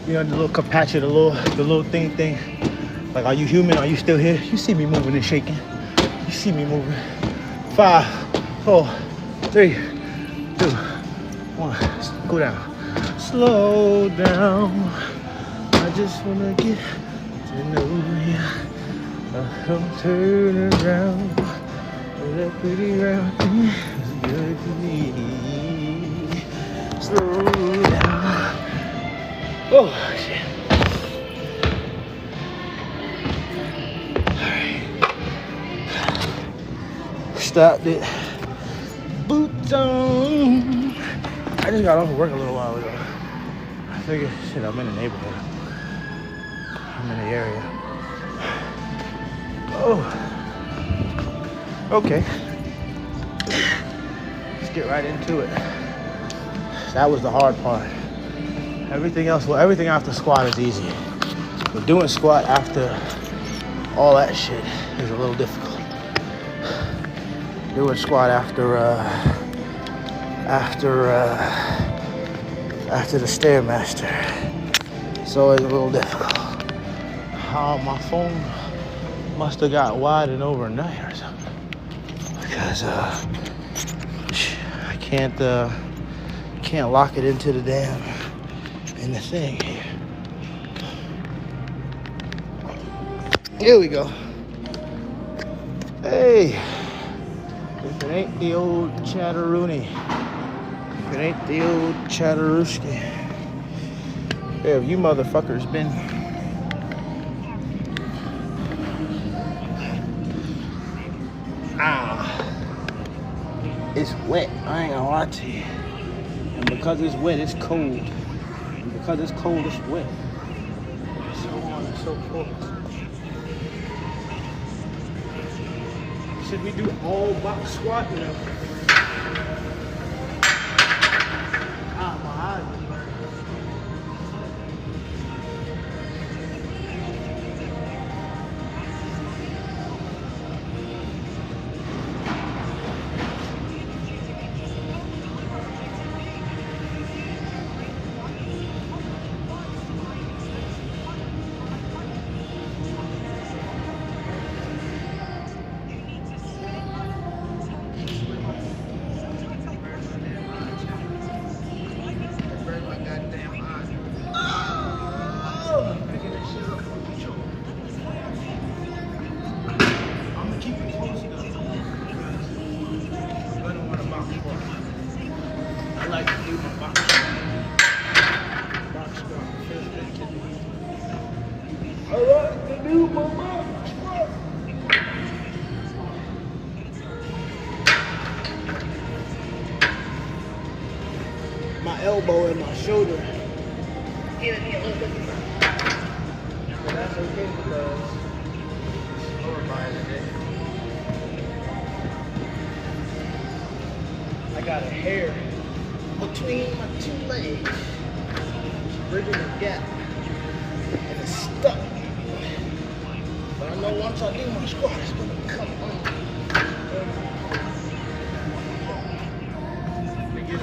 You know, the little Carpaccia, the little thing. Like, are you human? Are you still here? You see me moving and shaking. You see me moving. 5, 4, 3, 2, 1. Go down. Slow down. I just wanna get to know you. Come turn around. That pretty round thing is good to me. Slow down. Oh shit. Alright. Stopped it. Boots on. I just got off of work a little while ago. I figured, shit, I'm in the neighborhood. I'm in the area. Oh. Okay. Let's get right into it. That was the hard part. Everything else, well, everything after squat is easy. But doing squat after all that shit is a little difficult. Doing squat after the Stairmaster, it's always a little difficult. My phone must have got widened overnight or something, because I can't lock it into the thing here. Here we go. Hey, if it ain't the old Chatteroony, if it ain't the old Chatterooski, where have you motherfuckers been? It's wet, I ain't gonna lie to you. And because it's wet, it's cold. And because it's cold, it's wet. And so on and so forth. Should we do all box squat? You know? My eyes. My elbow and my shoulder. But that's okay because it's lower body today. I got a hair between my two legs, bridging the gap, and it's stuck. But I know once I do my squat, it's gonna come on. Let me get a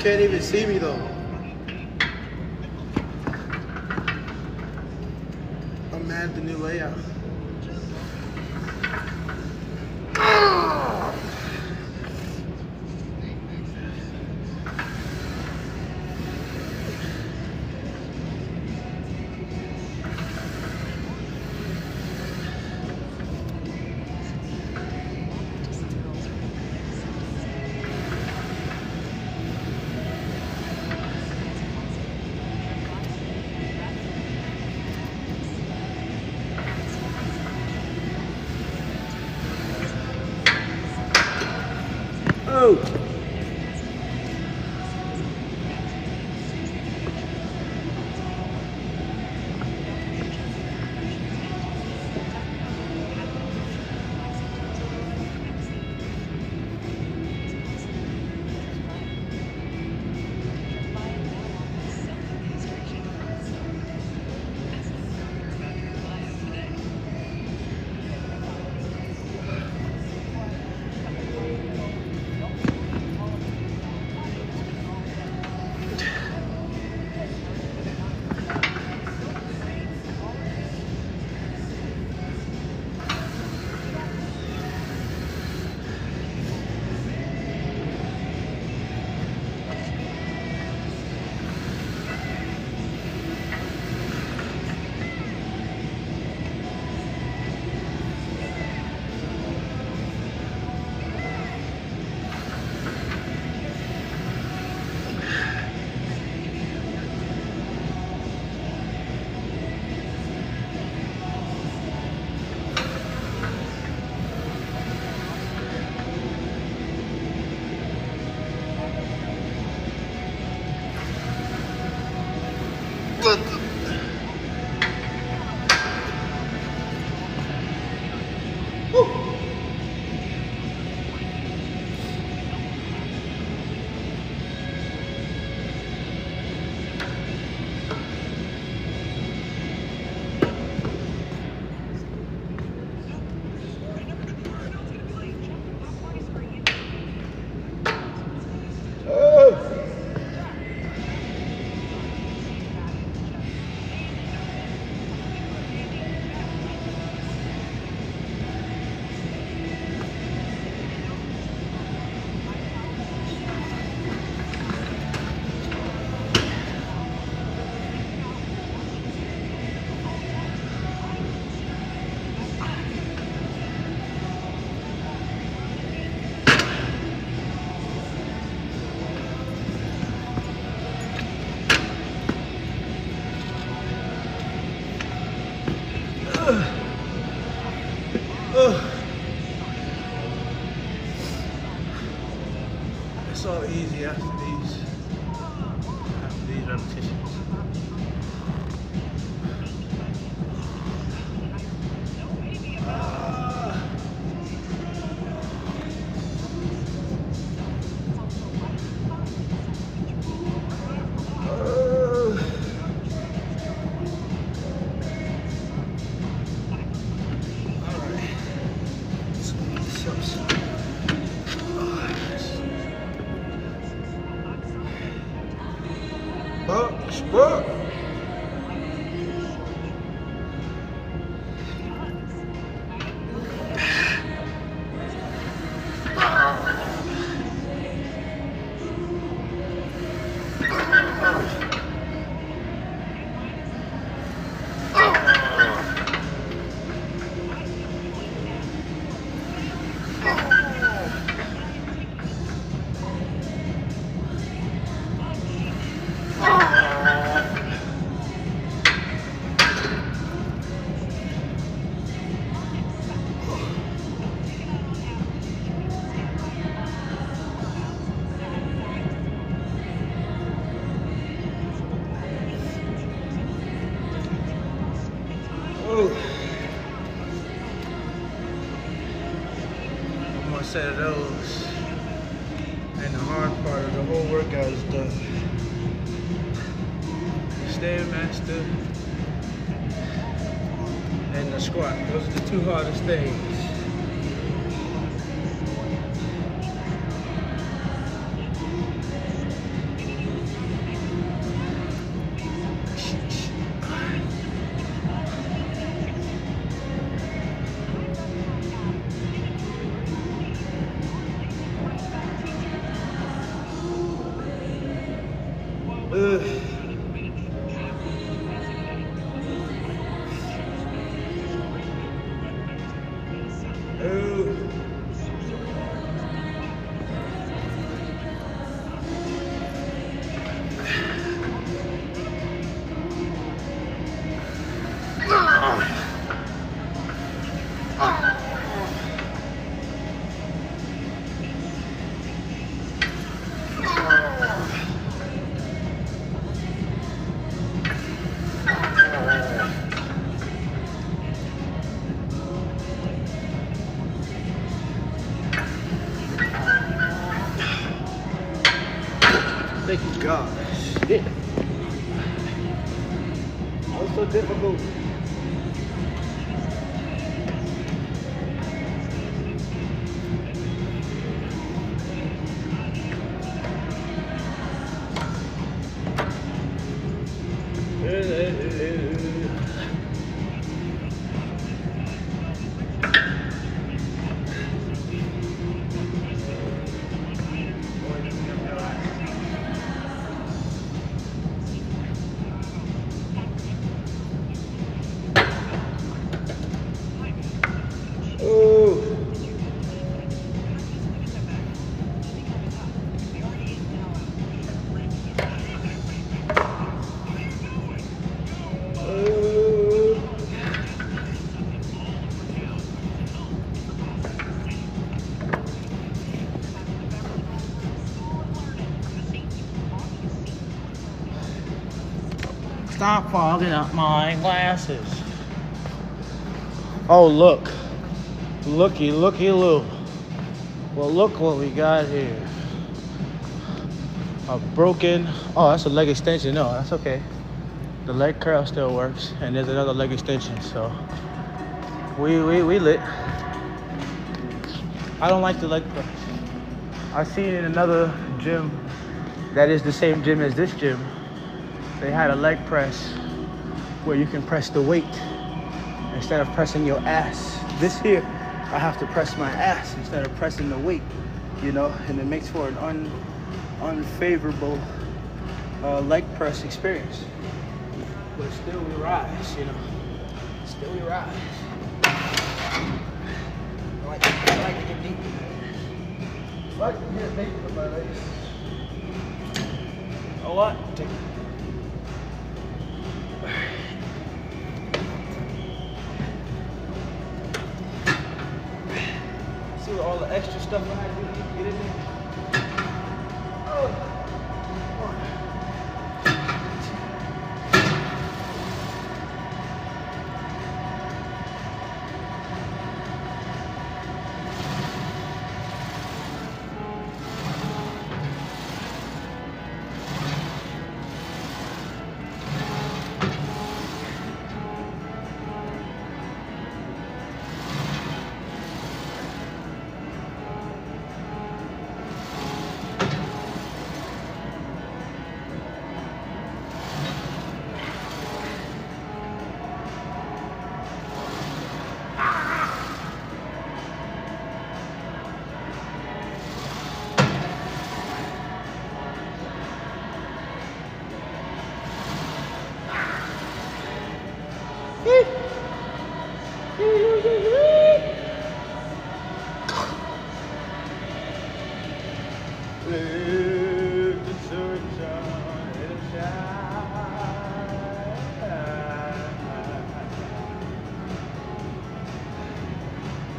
can't even see me though. I'm mad at the new layout. Oh! It's all easy after these repetitions. One more set of those, and the hard part of the whole workout is done. Stairmaster and the squat. Those are the two hardest things. Thank you, God. Shit. What's so difficult? Stop fogging up my glasses. Oh, look. Looky, look. Well, look what we got here. A broken, oh, that's a leg extension. No, that's okay. The leg curl still works, and there's another leg extension, so we lit. I don't like the leg press. I seen in another gym that is the same gym as this gym. They had a leg press where you can press the weight instead of pressing your ass. This here, I have to press my ass instead of pressing the weight, you know, and it makes for an unfavorable leg press experience. But still we rise, you know. Still we rise. I like to get deep in there. I like to get deep in my legs. Oh, what? Take it. See what all the extra stuff I had to do to get in there? Oh.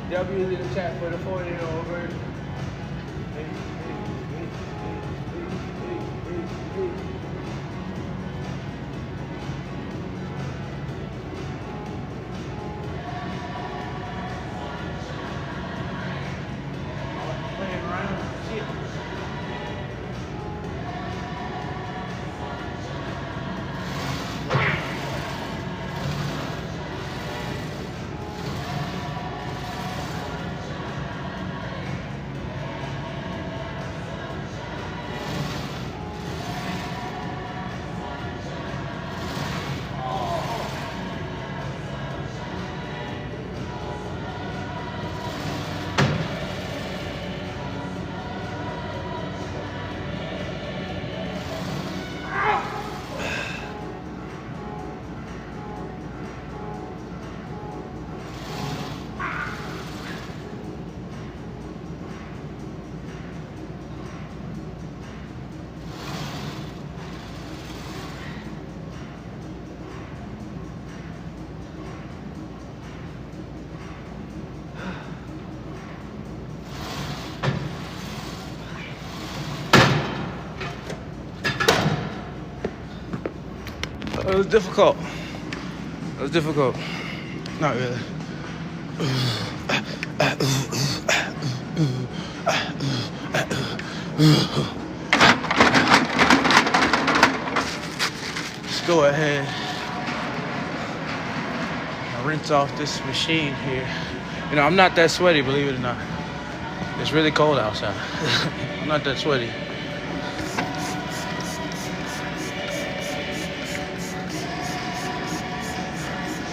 W in the chat for the 40 over. Playing around with shit. It was difficult. It was difficult. Not really. go ahead and rinse off this machine here. You know, I'm not that sweaty, believe it or not. It's really cold outside. I'm not that sweaty.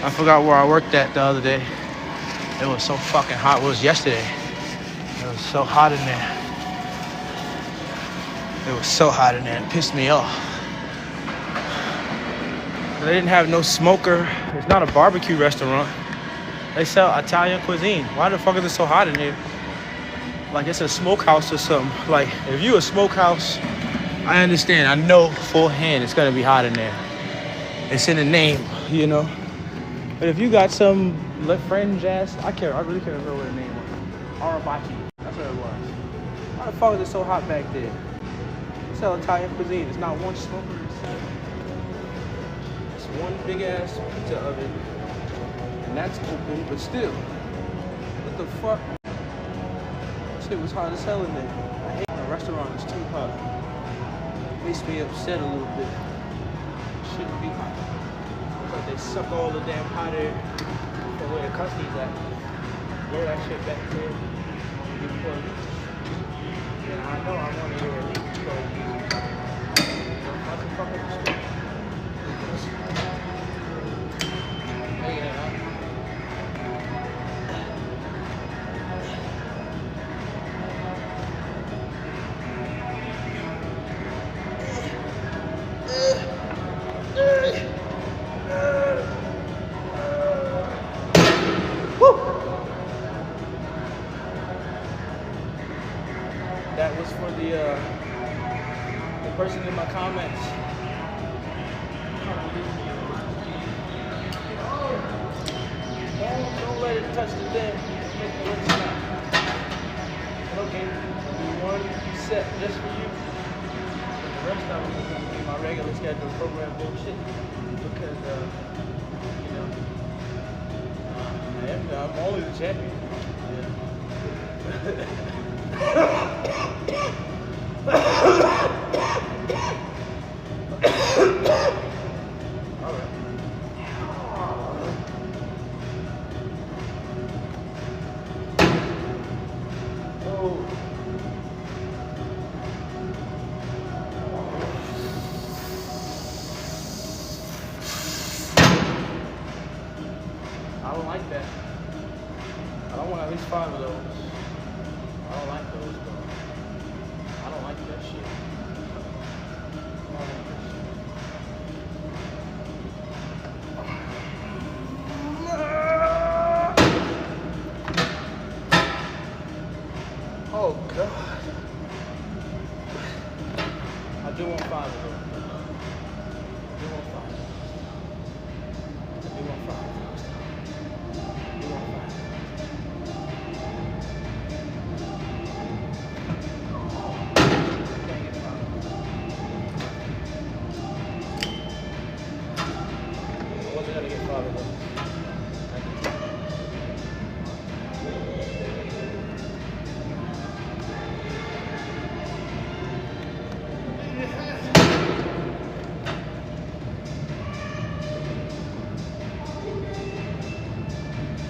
I forgot where I worked at the other day. It was so fucking hot. It was yesterday. It was so hot in there. It was so hot in there. It pissed me off. They didn't have no smoker. It's not a barbecue restaurant. They sell Italian cuisine. Why the fuck is it so hot in here? Like it's a smokehouse or something. Like if you a smokehouse, I understand. I know full hand it's gonna be hot in there. It's in the name, you know. But if you got some French ass, I really can't remember what the name was. Arabaki. That's what it was. Why the fuck is it so hot back there? They sell Italian cuisine. It's not one smoker. It's one big ass pizza oven. And that's open, but still. What the fuck? Shit was hot as hell in there. I hate my restaurant. It's too hot. Makes me upset a little bit. Shouldn't be hot. But they suck all the damn hot air from where the customer's at. Blow that shit back there. And I know I want to hear a leak. So, that's a fucking shit. That was for the person in my comments. Don't let it touch the thing. Make it look snap. Okay, do one set just for you. The rest of them is going to be my regular schedule program bullshit. Because, you know, I'm only the champion. Yeah. I don't like that. I don't want at least 5 of those. I don't like those, though. I don't like that shit. I don't like that shit. Oh, God. I do want 5 of those. I do want 5. I do want 5.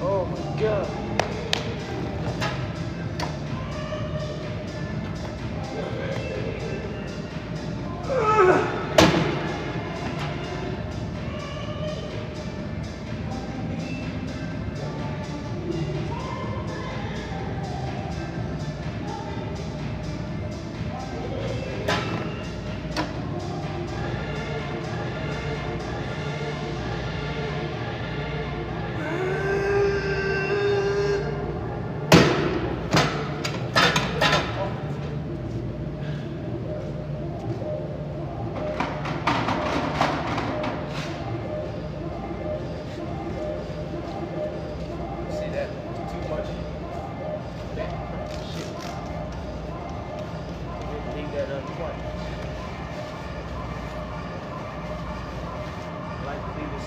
Oh my God.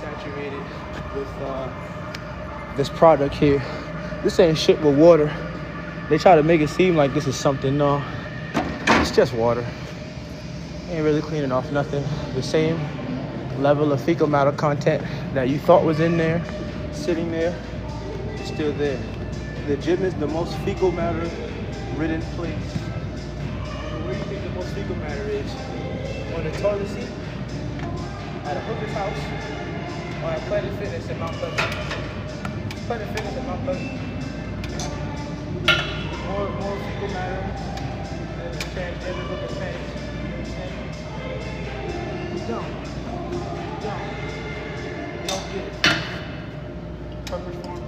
Saturated with this product here. This ain't shit with water. They try to make it seem like this is something. No, it's just water. Ain't really cleaning off nothing. The same level of fecal matter content that you thought was in there, sitting there, is still there. The gym is the most fecal matter ridden place. Where do you think the most fecal matter is? On the toilet seat, at a hooker's house, or at Planet Fitness in Mount Pleasant? Planet Fitness in Mount Pleasant. More fecal matter than the transgender looking things. You don't get it. Purpose form.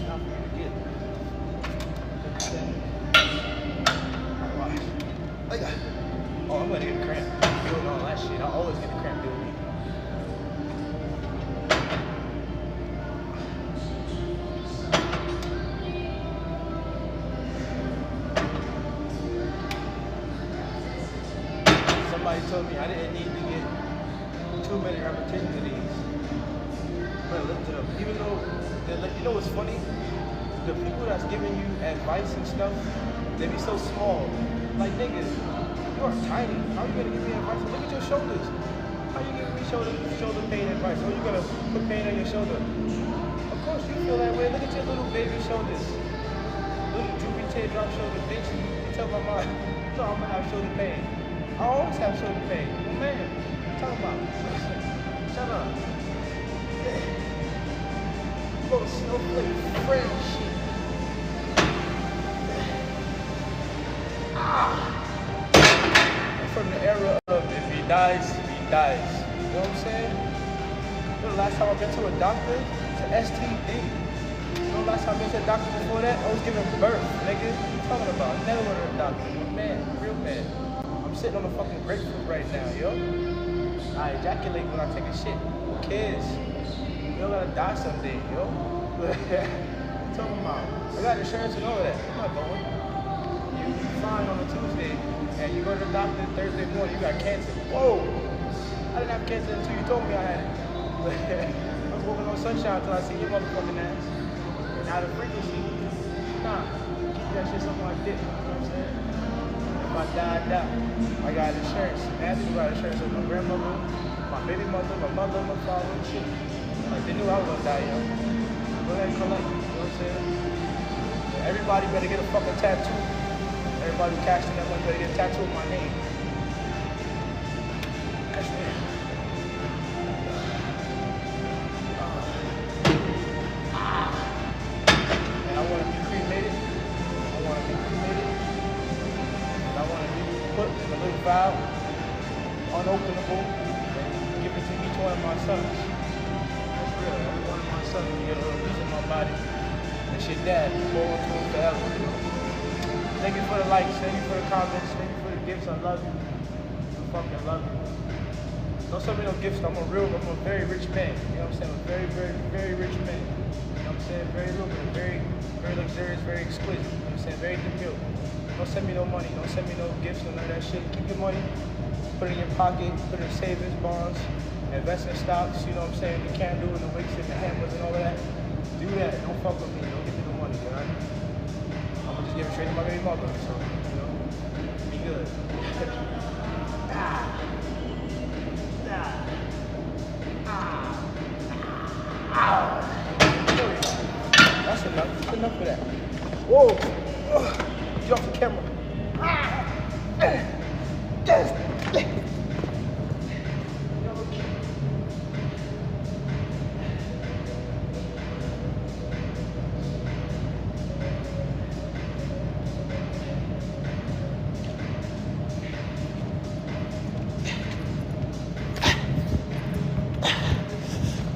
Not for you to get. Oh, I'm gonna get a cramp doing all that shit. I always get a cramp doing it. Somebody told me I didn't need to get too many repetitions of these. But listen to them. Even though, you know what's funny? The people that's giving you advice and stuff, they be so small. Like, nigga, you are tiny. How are you gonna give me advice? Look at your shoulders. How are you giving me shoulder pain advice? Or are you gonna put pain on your shoulder? Of course you feel that way. Look at your little baby shoulders. Little droopy teardrop shoulder, bitch. You tell my mom, no, I'm gonna have shoulder pain. I always have shoulder pain. Oh, man, what you talking about? Shut up. Little snowflake friend shit. From the era of if he dies, he dies. You know what I'm saying? You know the last time I went to a doctor? It's an STD. You know the last time I went to a doctor before that? I was giving birth, nigga. What you talking about? I never went to a doctor. Man, real man. I'm sitting on a fucking grapefruit right now, yo. I ejaculate when I take a shit. Who cares? You don't gotta die someday, yo. What you talking about? I got insurance and all of that. I'm not going. You fine on a Tuesday, and you go to the doctor Thursday morning, you got cancer. Whoa! I didn't have cancer until you told me I had it. I was walking on sunshine until I see your motherfucking ass. And out of frequency, nah, keep that shit something like this. You know what I'm saying? If I die, I die. I got insurance. Matthew got insurance with my grandmother, my baby mother, my mother, my father, and shit. Like, they knew I was gonna die young. Go ahead and collect. You know what I'm saying? Everybody better get a fucking tattoo. Everybody who cashed in that money better get a tattoo with my name. That's it. And I want to be cremated. I want to be cremated. And I want to be put in a little vial, unopenable, and give it to each one of my sons. That's real. Every one of my sons will get a little piece of my body. It's your dad. Hold on to him forever. Thank you for the likes, thank you for the comments, thank you for the gifts. I love you. I fucking love you. Don't send me no gifts. I'm a very rich man. You know what I'm saying? I'm a very, very, very rich man. You know what I'm saying? Very lucrative, very, very luxurious, very exquisite. You know what I'm saying? Very demure. Don't send me no money. Don't send me no gifts or none of that shit. Keep your money, put it in your pocket, put it in savings, bonds, invest in stocks. You know what I'm saying? The candle and the wicks and the hammers and all of that. Do that. Don't fuck with me. Don't give me no money, alright? I'm gonna just give it straight to my baby mother, so, you know, be good. That's enough. That's enough of that. Whoa! Get off the camera.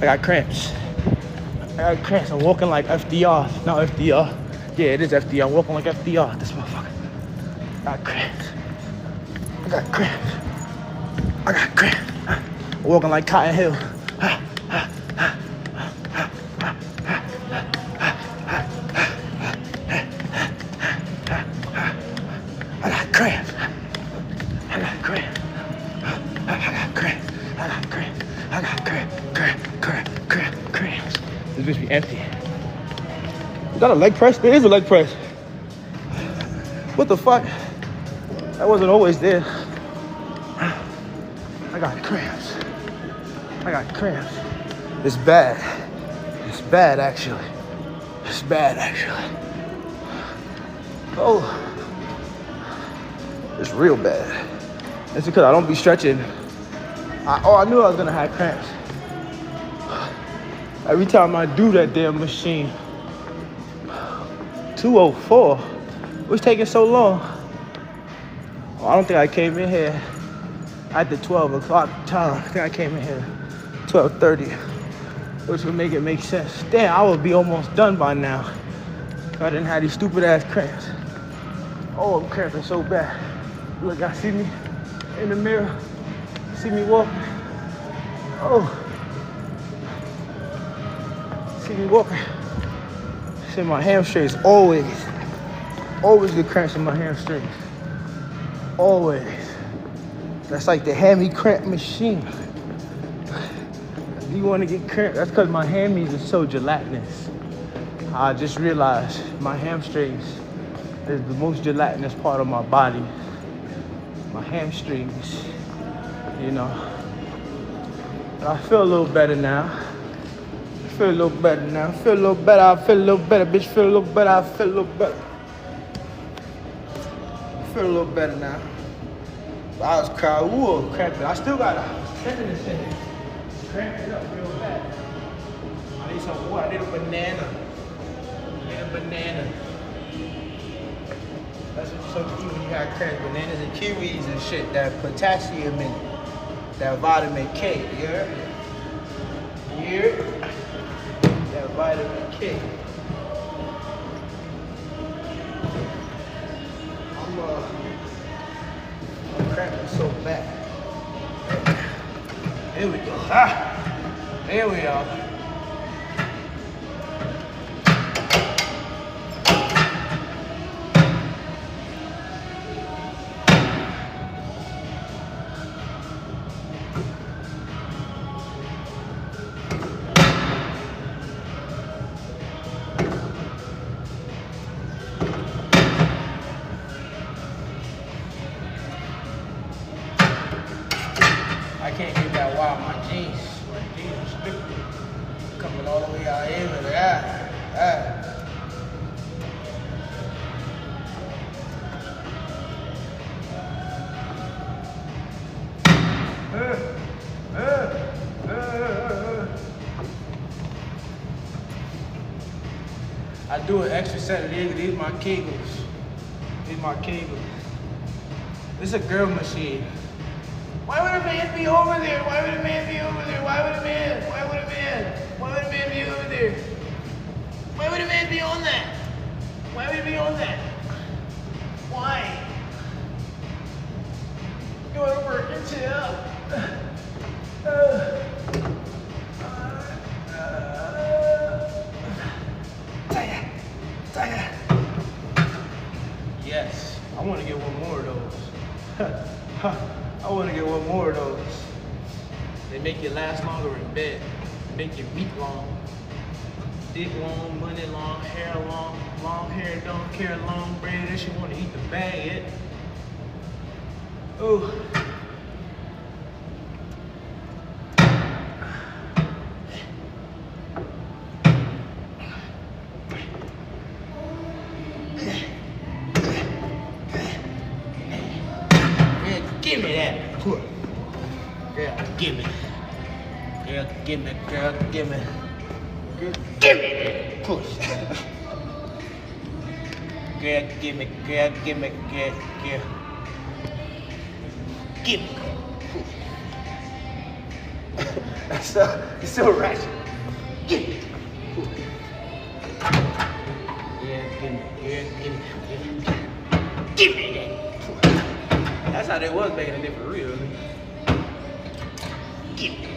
I got cramps. I'm walking like FDR. Not FDR. Yeah, it is FDR. I'm walking like FDR. This motherfucker. I got cramps. I'm walking like Cotton Hill. I got cramps. This bitch be empty. Is that a leg press? There is a leg press. What the fuck? That wasn't always there. I got cramps. I got cramps. It's bad. It's bad, actually. It's bad, actually. Oh. It's real bad. It's because I don't be stretching. I knew I was gonna have cramps. Every time I do that damn machine. 2:04. What's taking so long? Oh, I don't think I came in here at the 12 o'clock time. I think I came in here 12:30, which would make it make sense. Damn, I would be almost done by now if I didn't have these stupid ass cramps. Oh, I'm cramping so bad. Look, I see me in the mirror. See me walking. Oh. See me walking. See my hamstrings always get cramps in my hamstrings. Always. That's like the hammy cramp machine. If you want to get cramp, that's because my hammies are so gelatinous. I just realized my hamstrings is the most gelatinous part of my body. My hamstrings, you know. But I feel a little better now. I feel a little better now. I feel a little better. I feel a little better. Bitch, feel a little better. I feel a little better. I feel a little better now. But I was cramping. I still got a tenderness in it. Cramping up real bad. I need some water. I need a banana. That's what you're supposed to eat when you have cramps. Bananas and kiwis and shit. That potassium in it. That vitamin K. You heard? You heard? That vitamin K. I'm cramping so bad. Here we go. There we are. I can't get that wild. My jeans are stupid. Coming all the way out here with that. I do an extra set of these. These my Kegels. This is a girl machine. Why would a man be over there? Why would a man be over there? Why would a man be over there? Why would a man be on that? Why would he be on that? Why? You want to work your tail? Yes, I want to get one more of those. I want to get one more of those. They make you last longer in bed. Make your meat long, dick long, money long, hair long, long hair, don't care, long braid. That shit want to eat the bag, it. Ooh. Give me that. Girl, give me. Girl, give me. Girl, give me. Girl, give me that. Push. Girl, give me. Girl, give me. Girl, girl. Give me. It's so ratchet. Give me. Yeah, give me. Girl, give me. Give me that. That's how they was back in the day for real. Give me.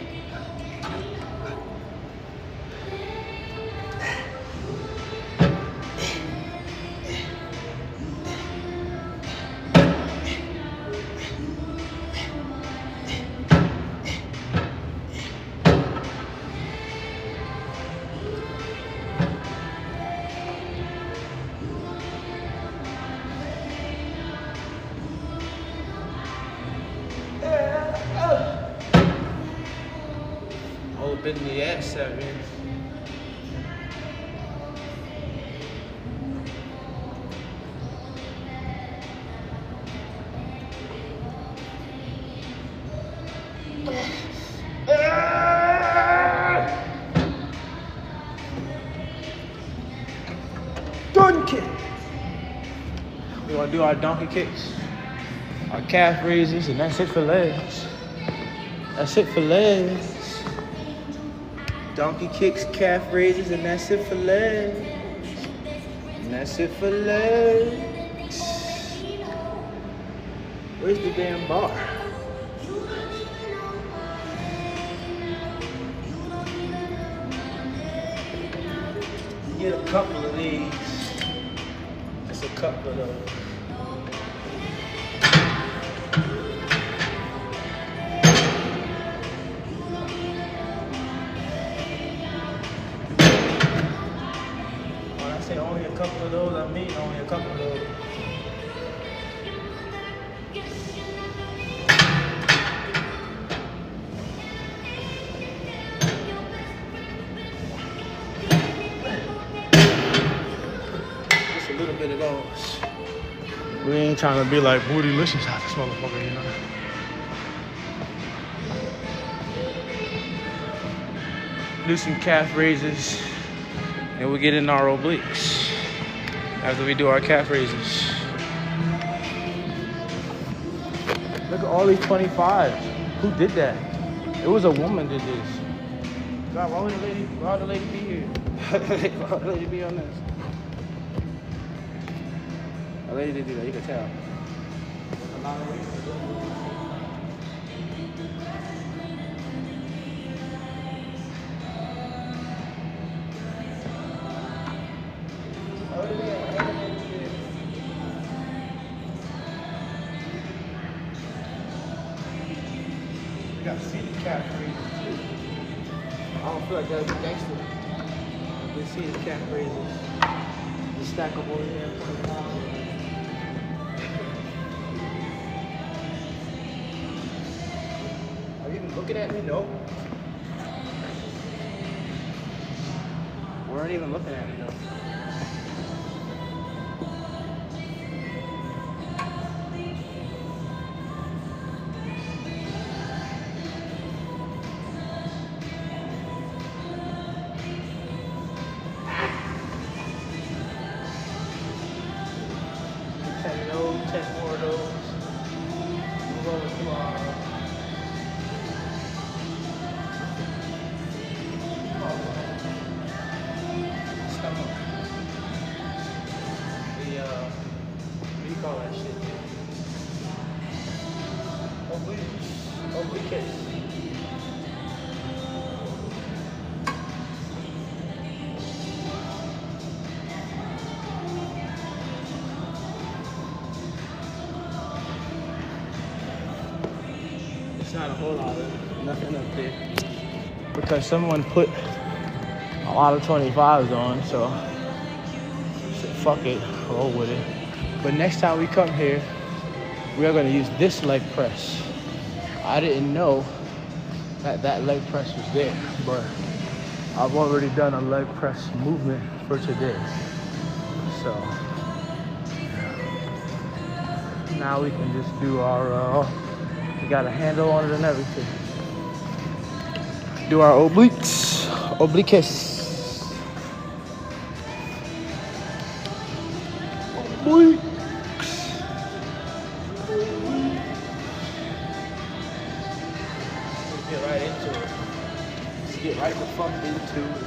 in the ass 7. Donkey kick. We want to do our donkey kicks, our calf raises, and that's it for legs. That's it for legs. Donkey kicks, calf raises, and that's it for legs. And that's it for legs. Where's the damn bar? Get a couple of these. Just a couple of those. When I say only a couple of those, I mean only a couple of those. Just a little bit of those. We ain't trying to be like bootylicious out this motherfucker, you know. Do some calf raises, and we'll get in our obliques after we do our calf raises. Look at all these 25s. Who did that? It was a woman did this. God, why would the lady be here? Why would the lady be on this? A lady did do that, you can tell. A lot of reasons. You gotta see the calf raises too. I don't feel like that would be gangster. You can see the calf raises. You stack up over there, 25. Are you even looking at me? No. Weren't even looking at me though. Call that shit. Oblique kiss. It's not a whole lot of nothing up there because someone put a lot of 25s on, so I said fuck it, roll with it. But next time we come here, we are going to use this leg press. I didn't know that leg press was there, but I've already done a leg press movement for today. So now we can just do our, we got a handle on it and everything. Do our obliques, obliques. Obliques. Get right into it. Let's get right the fuck into it.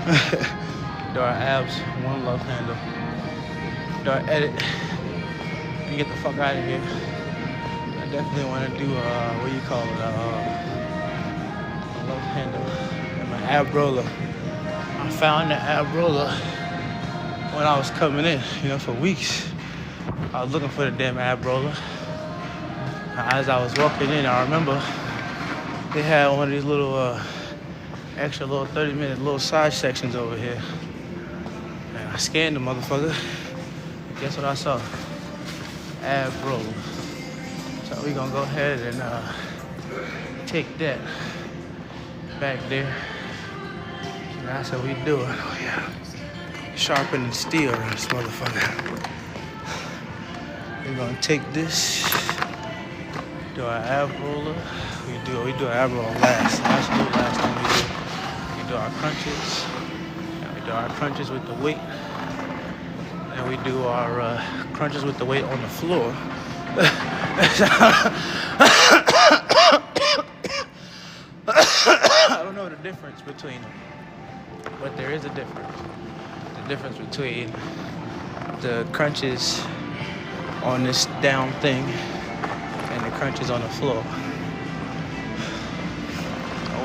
Do our abs, one love handle. Do our edit and get the fuck out of here. I definitely want to do what you call it, a love handle and my ab roller. I found the ab roller when I was coming in, for weeks. I was looking for the damn ab roller. As I was walking in, I remember they had one of these little extra little 30-minute little side sections over here. And I scanned the motherfucker. Guess what I saw? Ab roller. So we gonna go ahead and take that back there. And that's what we doing. Oh yeah. Sharpening steel on this motherfucker. We're gonna take this, do our ab roller. We do our ab roller last. That's the last thing we do. We do our crunches. And we do our crunches with the weight. And we do our crunches with the weight on the floor. I don't know the difference between them, but there is a difference. The difference between the crunches on this down thing and the crunches on the floor.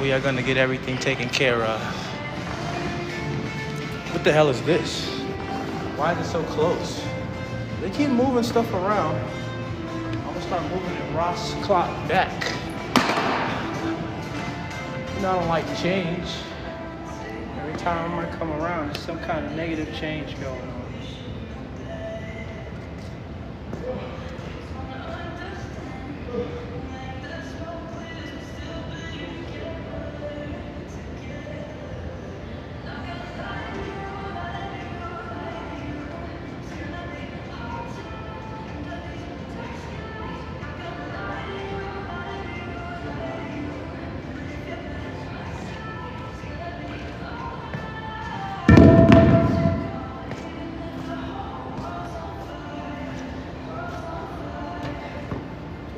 We are gonna get everything taken care of. What the hell is this? Why is it so close? They keep moving stuff around. I'm gonna start moving it Ross clock back. I don't like change. Every time I come around, there's some kind of negative change going on.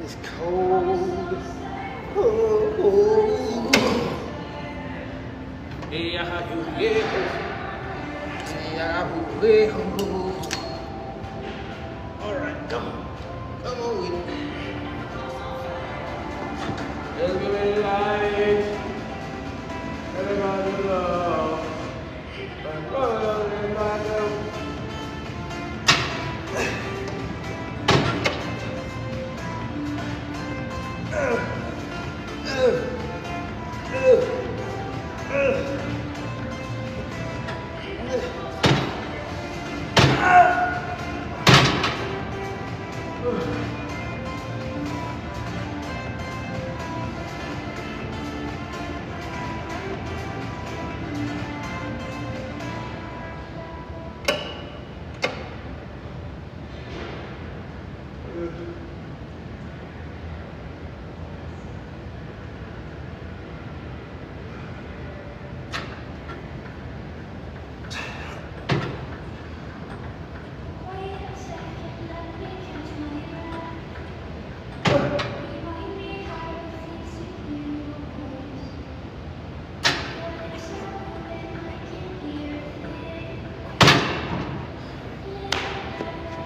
It's cold. Oh. All right, come on with me. Let's give it light. Everybody love.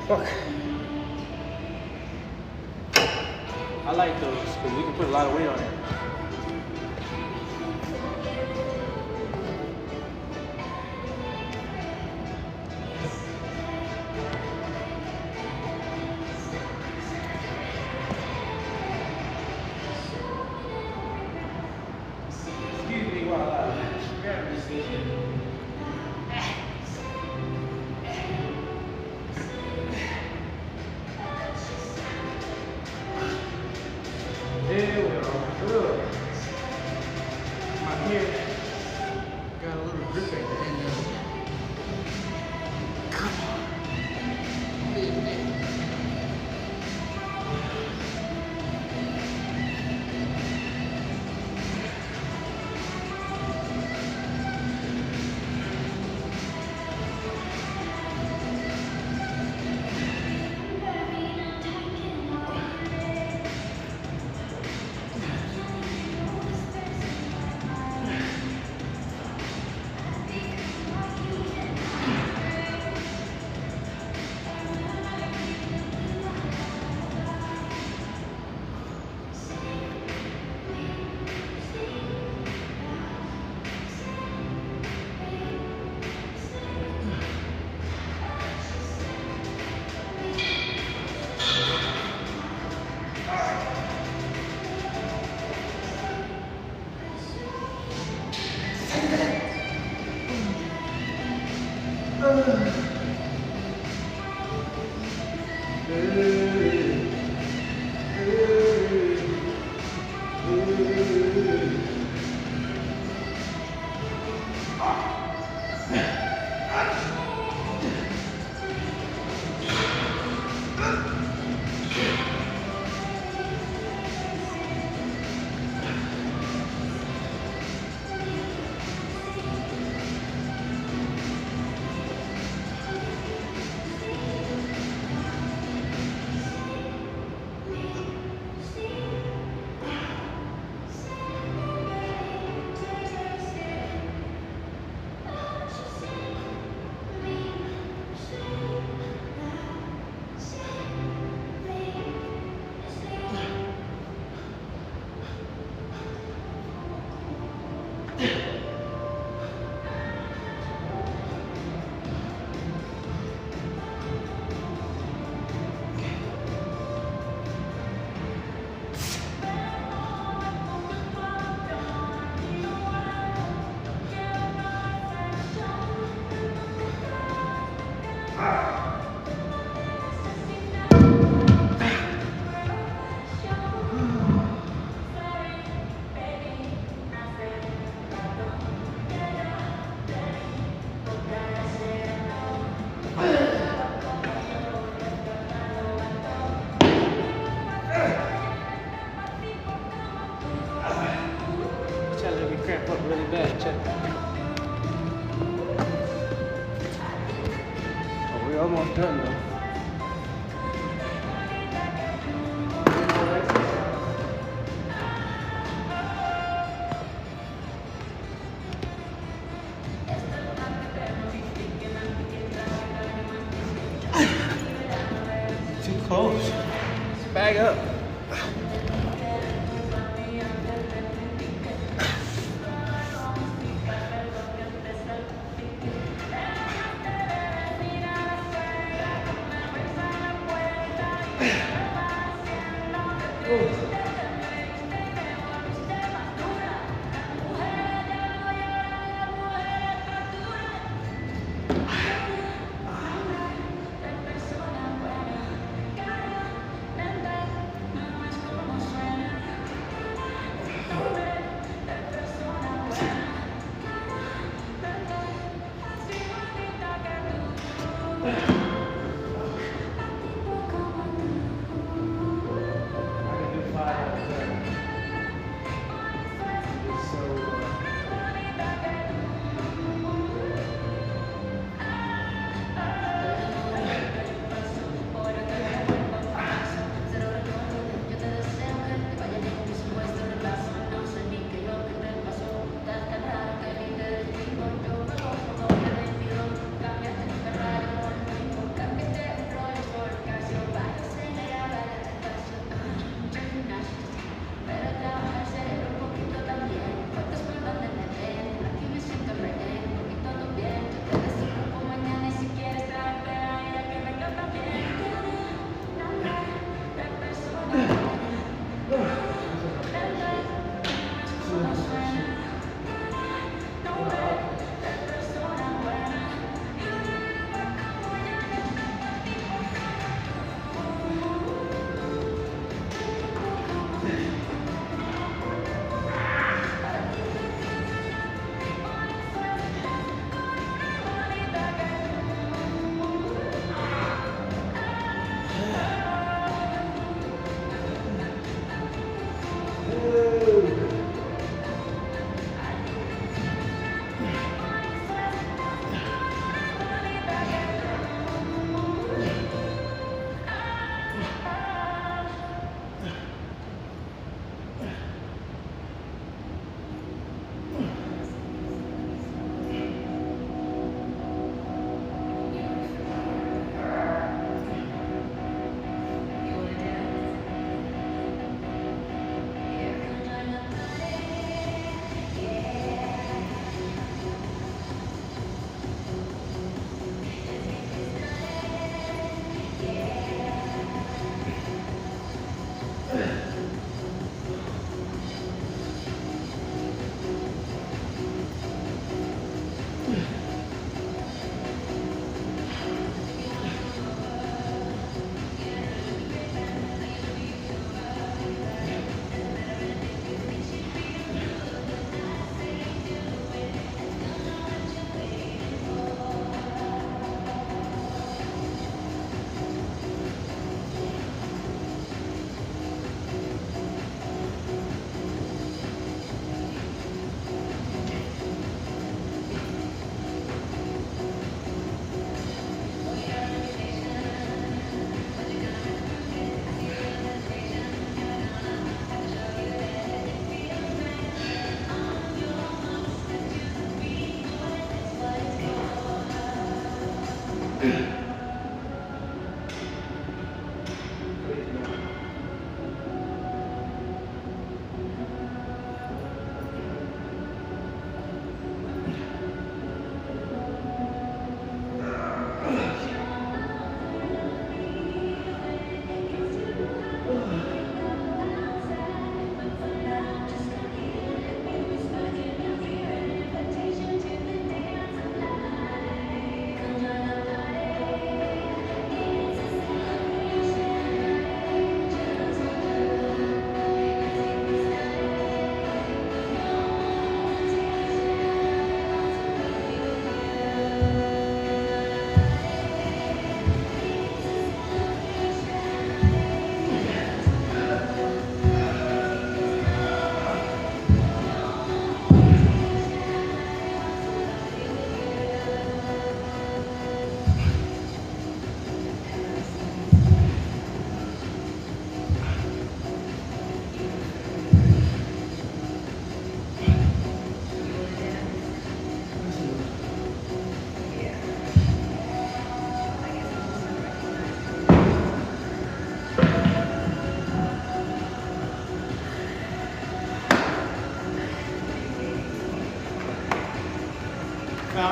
Fuck. I like those because we can put a lot of weight on it. Excuse me while I grab this thing. There we are. Telling me cramp up really bad. Check. Oh, we're almost done though. Too close. Bag up. Found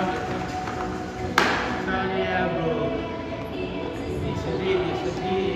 it. Found the apple. It's a big, it's a big.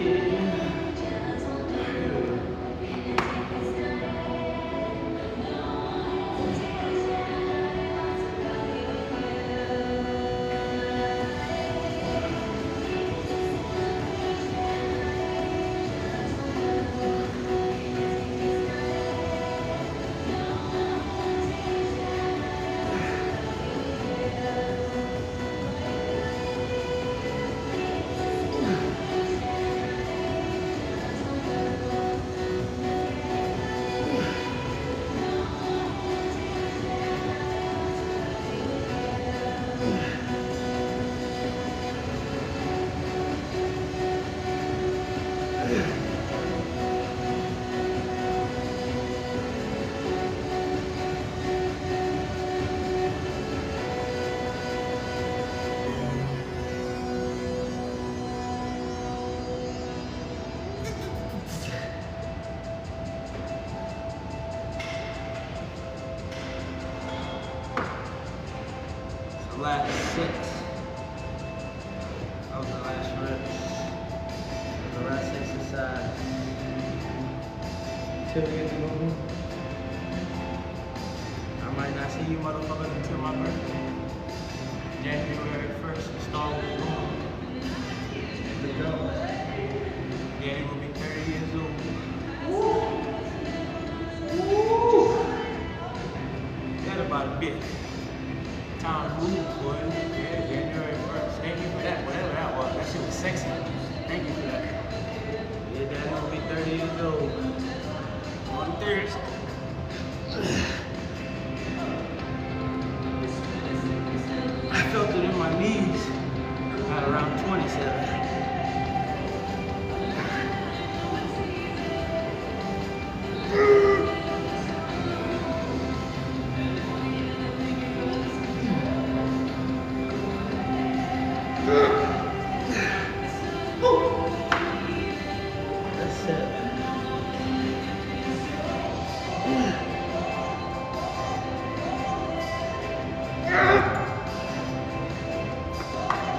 Last 6. That was the last reps. The last exercise. Till we get to moving. I might not see you motherfuckers until my birthday. January 1st, the star was born. Here we go. Daddy will be 30 years old. Woo! That about a bit. Time moved, boy. Yeah, January 1st. Thank you for that, whatever that was. That shit was sexy. Thank you for that. Yeah, Daddy will be 30 years old. On Thursday. I felt it in my knees at around 27.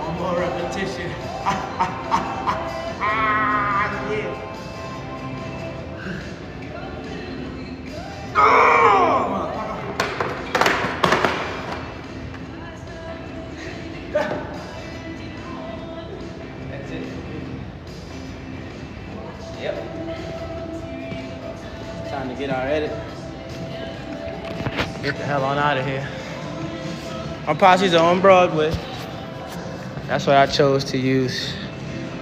One more repetition. Yeah. That's it. Yep. Time to get our edit. Get the hell on out of here. Our posse's on Broadway. That's what I chose to use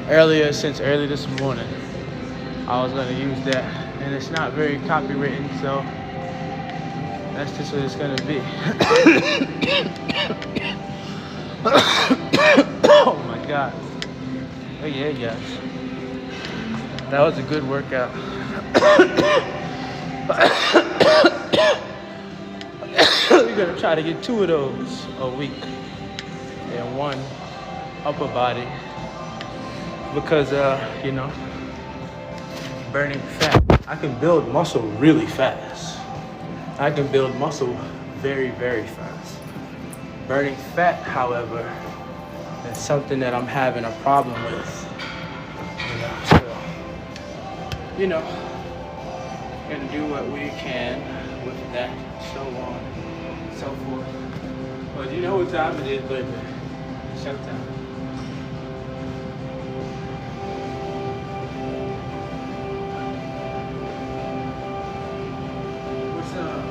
since early this morning. I was gonna use that, and it's not very copywritten, so that's just what it's gonna be. Oh my God. Oh yeah, guys. That was a good workout. We're gonna try to get 2 of those a week, and one upper body because, you know, burning fat. I can build muscle really fast. I can build muscle very, very fast. Burning fat, however, is something that I'm having a problem with. You know, gonna do what we can with that, so on and so forth. But you know what time it is, baby. Showtime. What's up?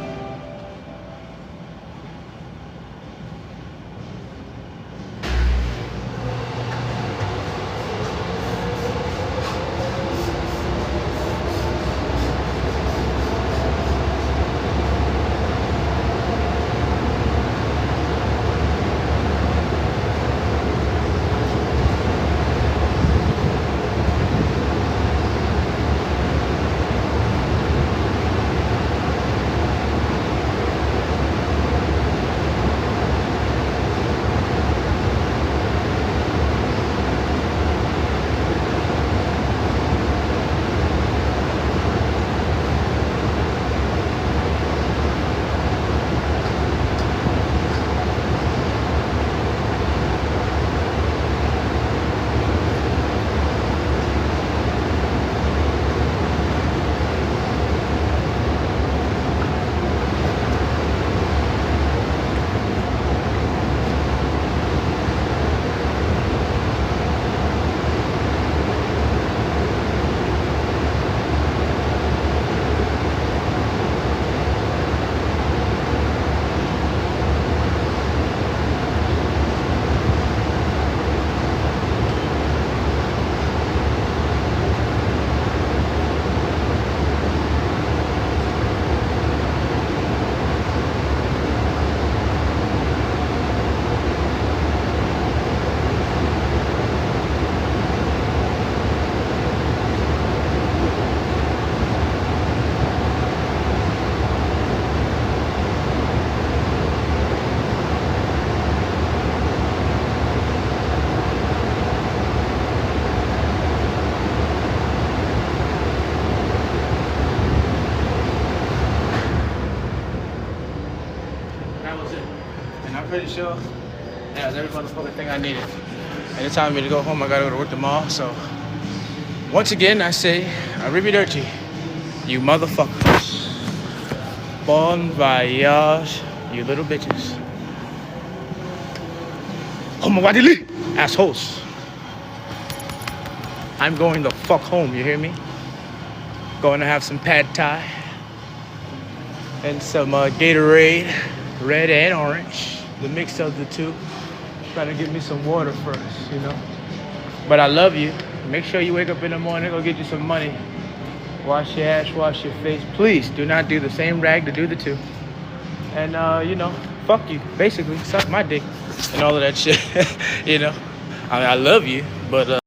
Pretty sure that was every motherfucking thing I needed. And it's time for me to go home. I gotta go to work tomorrow. So once again, I say, arrivederci, you motherfuckers. Bon voyage, you little bitches. Homo wadili, assholes. I'm going the fuck home, you hear me? Going to have some pad thai and some Gatorade, red and orange. The mix of the two. Trying to get me some water first, you know. But I love you. Make sure you wake up in the morning, go get you some money. Wash your ass, wash your face. Please do not do the same rag to do the two. And, you know, fuck you. Basically, suck my dick and all of that shit. You know, I mean, I love you, but,